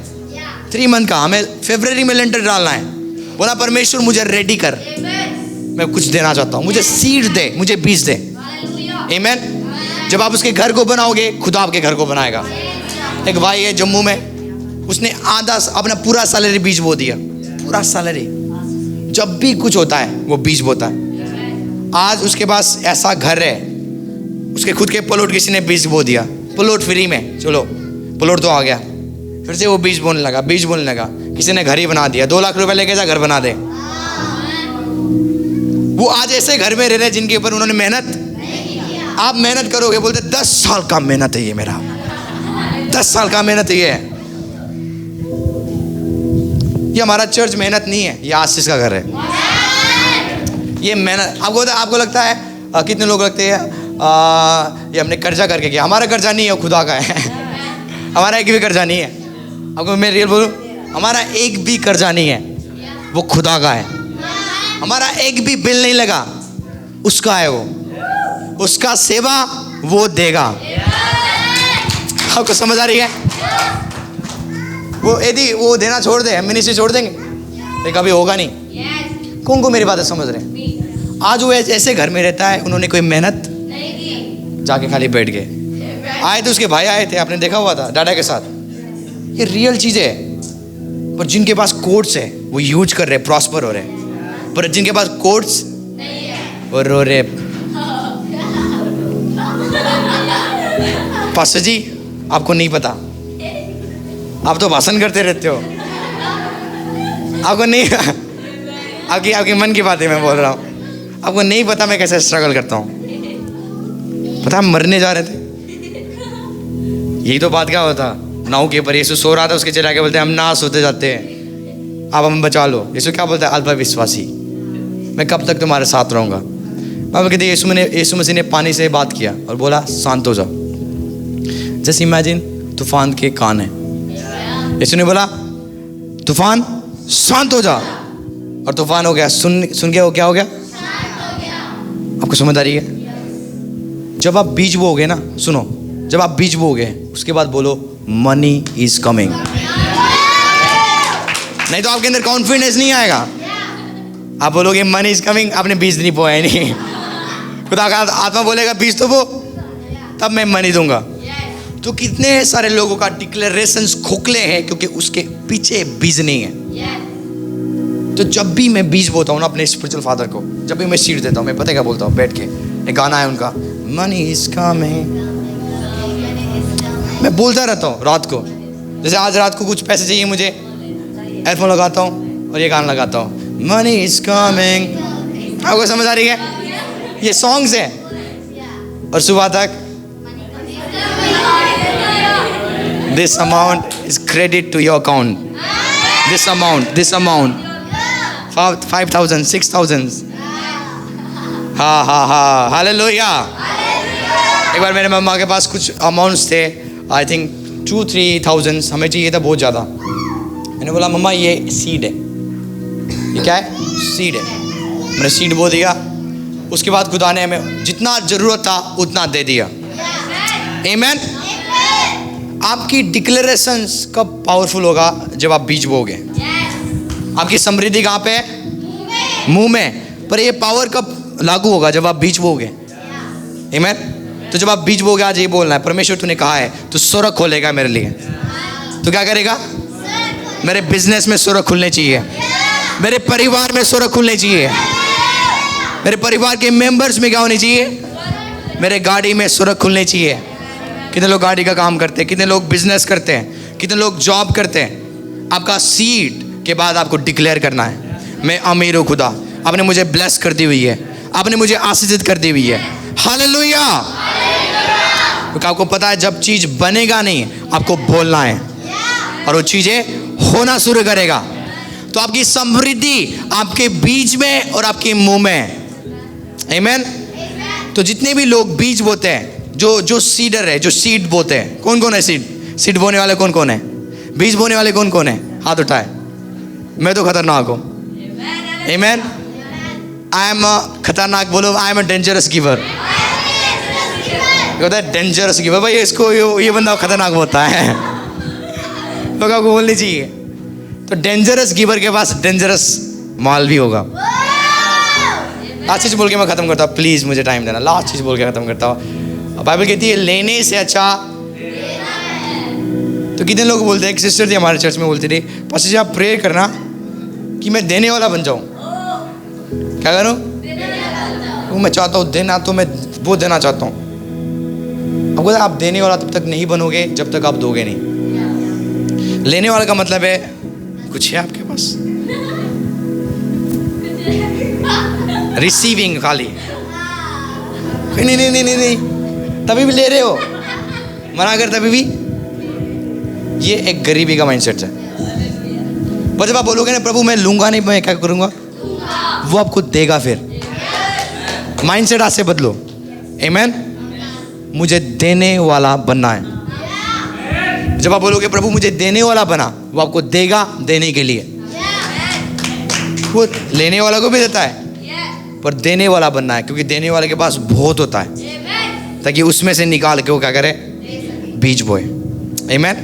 3 मंथ का, हमें फरवरी में लेंटर डालना है। बोला परमेश्वर मुझे रेडी कर, मैं कुछ देना चाहता हूँ, मुझे सीड दे, मुझे बीज दे। आमीन। जब आप उसके घर को बनाओगे, खुदा आपके घर को बनाएगा। एक भाई है जम्मू में, उसने आधा अपना पूरा सैलरी बीज बो दिया, पूरा सैलरी। जब भी कुछ होता है वो बीज बोता है। आज उसके पास ऐसा घर है, उसके खुद के प्लॉट किसी ने बीज बो दिया, प्लॉट फ्री में, चलो प्लॉट तो आ गया, फिर से वो बीज बोने लगा, बीज बोने लगा। किसी ने घर ही बना दिया, 2 लाख रुपए लेके जा घर बना दे। वो आज ऐसे घर में रह रहे जिनके ऊपर उन्होंने मेहनत, आप मेहनत करोगे, बोलते 10 साल का मेहनत है ये, मेरा 10 साल का मेहनत है ये हमारा चर्च मेहनत नहीं है, ये आशीष का घर है। ये मेहनत आपको लगता है, कितने लोग लगते हैं ये हमने कर्जा करके किया। हमारा कर्जा नहीं है, खुदा का है। हमारा एक भी कर्जा नहीं है। आपको मैं रियल बोलूं, हमारा एक भी कर्जा नहीं है, वो खुदा का है। हमारा एक भी बिल नहीं लगा, उसका है, वो उसका सेवा वो देगा। आपको समझ आ रही है? वो यदि वो देना छोड़ दे, मिनिस्ट्री छोड़ देंगे, ये कभी होगा नहीं। कौन को मेरी बातें समझ रहे हैं? आज वो ऐसे घर में रहता है, उन्होंने कोई मेहनत जाके खाली बैठ गए। आए थे उसके भाई आए थे, आपने देखा हुआ था डाडा के साथ। ये रियल चीज़ है। पर जिनके पास कोर्ट्स है वो यूज कर रहे, प्रॉस्पर हो रहे, पर जिनके पास कोर्ट्स वो रो रहे। पास्टर जी आपको नहीं पता, आप तो भाषण करते रहते हो, आपको नहीं, आपकी मन की बातें मैं बोल रहा हूँ। आपको नहीं पता मैं कैसे स्ट्रगल करता हूँ। पता हम मरने जा रहे थे, यही तो बात क्या होता, नाव के ऊपर यीशु सो रहा था, उसके चला के बोलते हैं हम ना सोते जाते हैं, आप हम बचा लो। यीशु क्या बोलता है? अल्पविश्वासी, मैं कब तक तुम्हारे साथ रहूँगा। बाबा कहते यीशु मसीह ने पानी से बात किया और बोला शांत हो जाओ। जस्ट इमेजिन तूफान के कान है, यीशु ने बोला तूफान शांत हो जा, और तूफान हो गया। सुन के वो क्या हो गया? आपको समझ आ रही है? जब आप बीज बोओगे ना, सुनो, जब आप बीज बोओगे उसके बाद बोलो मनी इज कमिंग। नहीं तो आपके अंदर कॉन्फिडेंस नहीं आएगा। आप बोलोगे मनी इज कमिंग, आपने बीज नहीं बोया नहीं। खुदा का आत्मा बोलेगा बीज तो बो, तब मैं मनी दूंगा। तो कितने सारे लोगों का डिक्लेरेशंस खोखले हैं क्योंकि उसके पीछे बीज नहीं है। तो जब भी मैं बीज बोता हूँ ना अपने स्पिरिचुअल फादर को, जब भी मैं सीड देता हूँ, मैं पता क्या बोलता हूँ बैठ के, एक गाना है उनका, मनी इज कमिंग। मैं बोलता रहता हूँ रात को, जैसे आज रात को कुछ पैसे चाहिए मुझे, एयरफोन लगाता हूँ और ये गाना लगाता हूँ, मनी इज कमिंग। आपको समझ आ रही है? ये सॉन्ग्स हैं, और सुबह तक this amount is credit to your account, this amount 5,000 6,000। हाँ हालेलुया। एक बार मेरे मम्मा के पास कुछ अमाउंट्स थे, आई थिंक 2-3,000 हमें चाहिए था बहुत ज़्यादा। मैंने बोला मम्मा ये सीड है, ये क्या है? सीड है। मैंने सीड बो दिया, उसके बाद खुदा ने हमें जितना ज़रूरत था उतना दे दिया। आमीन। आपकी डिक्लेरेशंस कब पावरफुल होगा? जब आप बीज बोगे। आपकी समृद्धि कहाँ पे है? मुंह में। पर ये पावर कब लागू होगा? जब आप बीज बोगे। आमीन। तो जब आप बीज बोगे, आज ये बोलना है, परमेश्वर तूने कहा है तो सुरख खोलेगा मेरे लिए। तो क्या करेगा? मेरे बिजनेस में सुरख खुलने चाहिए, मेरे परिवार में सुरख खुलने चाहिए, मेरे परिवार के मेंबर्स में क्या होनी चाहिए? मेरे गाड़ी में सुरख खुलने चाहिए। कितने लोग गाड़ी का काम करते हैं, कितने लोग बिजनेस करते हैं, कितने लोग जॉब करते हैं। आपका सीड के बाद आपको डिक्लेयर करना है, मैं अमीर हूँ खुदा, आपने मुझे ब्लेस कर दी हुई है, आपने मुझे आशीषित कर दी हुई है। हालेलुया। क्योंकि आपको पता है जब चीज बनेगा नहीं, आपको बोलना है और वो चीजें होना शुरू करेगा। तो आपकी समृद्धि आपके बीज में और आपके मुंह में है। आमीन। तो जितने भी लोग बीज बोते हैं, जो सीडर है, जो सीड बोते हैं, कौन कौन है? सीड बोने वाले कौन कौन है? बीज बोने वाले कौन कौन है? हाथ उठाए। मैं तो खतरनाक हूँ। आमीन। आई एम खतरनाक। बोलो, I am a dangerous giver. होता है डेंजरस गिवर। भाई इसको ये बंदा खतरनाक होता है। लोग आपको बोलनी चाहिए। तो डेंजरस गिवर के पास डेंजरस माल भी होगा। लास्ट चीज बोल के मैं खत्म करता हूँ, प्लीज मुझे टाइम देना। लास्ट चीज बोल के खत्म करता हूँ। बाइबल कहती है लेने से अच्छा। तो कितने लोग बोलते हैं, एक सिस्टर थी हमारे चर्च में, बोलती थी पास्टर जी आप प्रेयर करना कि मैं देने वाला बन जाऊँ। क्या करूँ? वो मैं चाहता हूँ देना, तो मैं वो देना चाहता हूँ। आपको आप देने वाला तब तक नहीं बनोगे जब तक आप दोगे नहीं। लेने वाला का मतलब है कुछ है आपके पास, रिसीविंग खाली। नहीं नहीं नहीं नहीं नहीं, तभी भी ले रहे हो, मना कर तभी भी। ये एक गरीबी का माइंडसेट है। पर जब आप बोलोगे ना प्रभु मैं लूंगा नहीं, मैं क्या करूंगा, वो आपको देगा। फिर माइंडसेट आज से बदलो। आमीन। मुझे देने वाला बनना है। जब आप बोलोगे प्रभु मुझे देने वाला बना, वो आपको देगा देने के लिए। वो लेने वाला को भी देता है, पर देने वाला बनना है, क्योंकि देने वाले के पास बहुत होता है, ताकि उसमें से निकाल के वो क्या करे, बीज बोए। आमीन।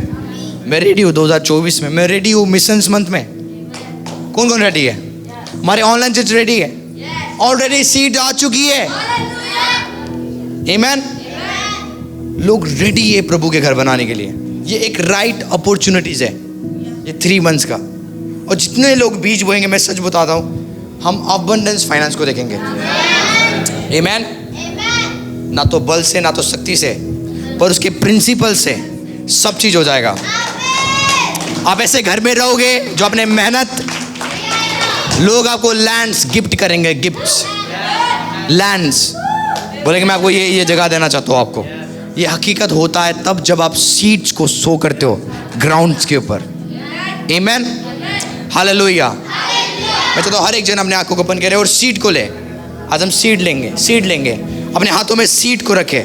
मैं रेडी हूँ 2024 में, मैं रेडी हूँ मिशंस मंथ में। कौन कौन रेडी है? हमारे ऑनलाइन चर्च रेडी है, ऑलरेडी सीड आ चुकी है। आमीन। लोग रेडी है प्रभु के घर बनाने के लिए। ये एक राइट अपॉर्चुनिटीज है ये 3 मंथ्स का। और जितने लोग बीज बोएंगे, मैं सच बताता हूँ, हम अबंडेंस फाइनेंस को देखेंगे। आमीन। ना तो बल से, ना तो शक्ति से, पर उसके प्रिंसिपल से सब चीज हो जाएगा। आप ऐसे घर में रहोगे जो अपने मेहनत, लोग आपको लैंड्स गिफ्ट करेंगे, गिफ्ट्स, लैंड्स बोलेंगे मैं आपको ये जगह देना चाहता हूँ आपको। ये हकीकत होता है तब जब आप सीड्स को सो करते हो ग्राउंड्स के ऊपर। आमीन। हालेलुया। मैं चाहता हूँ हर एक जन अपने आंखों को ओपन करे और सीड को ले। आज हम सीड लेंगे, अपने हाथों में सीड को रखे।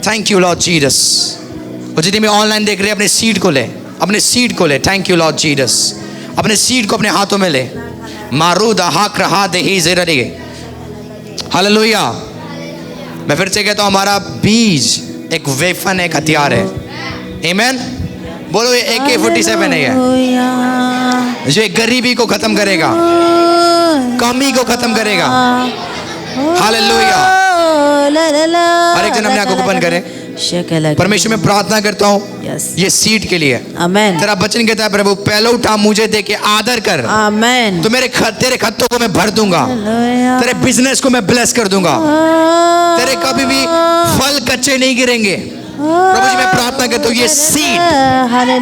Thank you Lord Jesus. और जितने भी ऑनलाइन देख रहे हैं, अपने सीड को ले, अपने सीड को ले। Thank you Lord Jesus. अपने सीड को अपने हाथों में ले। मारूदा हाक रहा दे ही ज़ररी। हालेलुया। मैं फिर से कहता हूँ, हमारा बीज एक वेफन, एक हथियार है। आमीन। बोलो ये AK-47 है, ये जो एक गरीबी को खत्म करेगा, कमी को खत्म करेगा। हालेलुया। हर एक जन अपने आंखों को बंद करे। परमेश्वर में प्रार्थना करता हूँ ये सीट के लिए। आमेन। तेरा वचन कहता है प्रभु पहले उठा मुझे दे के आदर कर। आमेन। तो तेरे खत्तों को मैं भर दूंगा, तेरे बिजनेस को मैं ब्लेस कर दूंगा, तेरे कभी भी फल कच्चे नहीं गिरेंगे। प्रभु जी मैं प्रार्थना करता हूँ ये सीड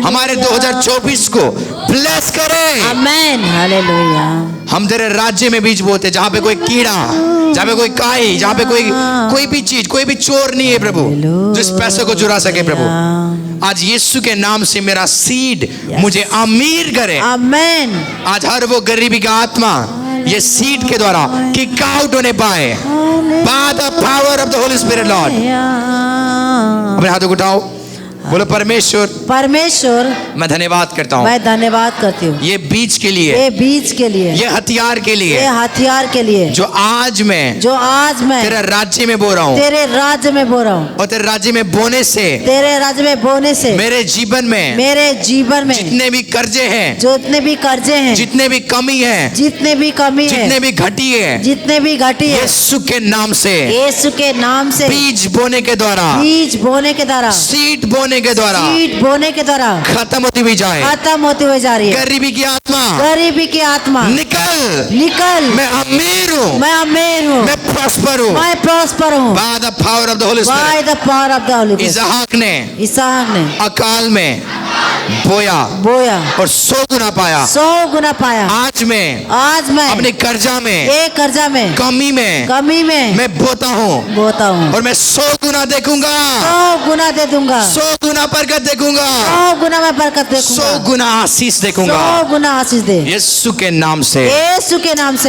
हमारे 2024 को ब्लेस करे। आमेन। हालेलुया। हम तेरे राज्य में बीज बोते, जहाँ पे कोई कीड़ा, जहाँ पे कोई काई, जहाँ पे कोई भी चीज, कोई भी चोर नहीं है प्रभु जो इस पैसे को चुरा सके। प्रभु आज यीशु के नाम से मेरा सीड मुझे अमीर करे। आमेन। आज हर वो गरीबी का आत्मा ये सीड के द्वारा किक आउट होने pi by the power of the Holy spirit. Lord अपने हाथों को उठाओ, बोलो परमेश्वर मैं धन्यवाद करता हूँ, मैं धन्यवाद करती हूँ ये बीज के लिए, ये बीज के लिए, ये हथियार के लिए, ये हथियार के लिए जो आज मैं तेरे राज्य में बो रहा हूँ, तेरे राज्य में बो रहा हूँ। और तेरे राज्य में बोने से, तेरे राज्य में बोने से मेरे जीवन में जितने भी कर्जे हैं, जितने भी कर्जे हैं, जितने भी कमी है, जितने भी कमी है, जितने भी घटी है, जितने भी घटी है, यीशु के नाम से, यीशु के नाम से बीज बोने के द्वारा, बीज बोने के द्वारा, सीड बोने के द्वारा, सीड बोने के द्वारा खत्म होती हुई जाए, खत्म होती हुई जा रही है। गरीबी की आत्मा निकल। मैं अमीर हूँ, मैं प्रॉस्पर हूँ, by the power of the Holy Spirit. By the power of the Holy Spirit. इसहाक ने अकाल में बोया बोया और 100 गुना पाया। 100 गुना पाया। आज मैं आज मैं अपने कर्जा में, एक कर्जा में, कमी में कमी में मैं बोता हूँ बोता हूँ और मैं 100 गुना देखूंगा, 100 गुना दे दूंगा, 100 गुना बरकत देखूंगा, 100 गुना मैं बरकत 100 देखूंगा, गुना आशीष देखूंगा 100 गुना आशीष दे यीशु के नाम से। यीशु के नाम से।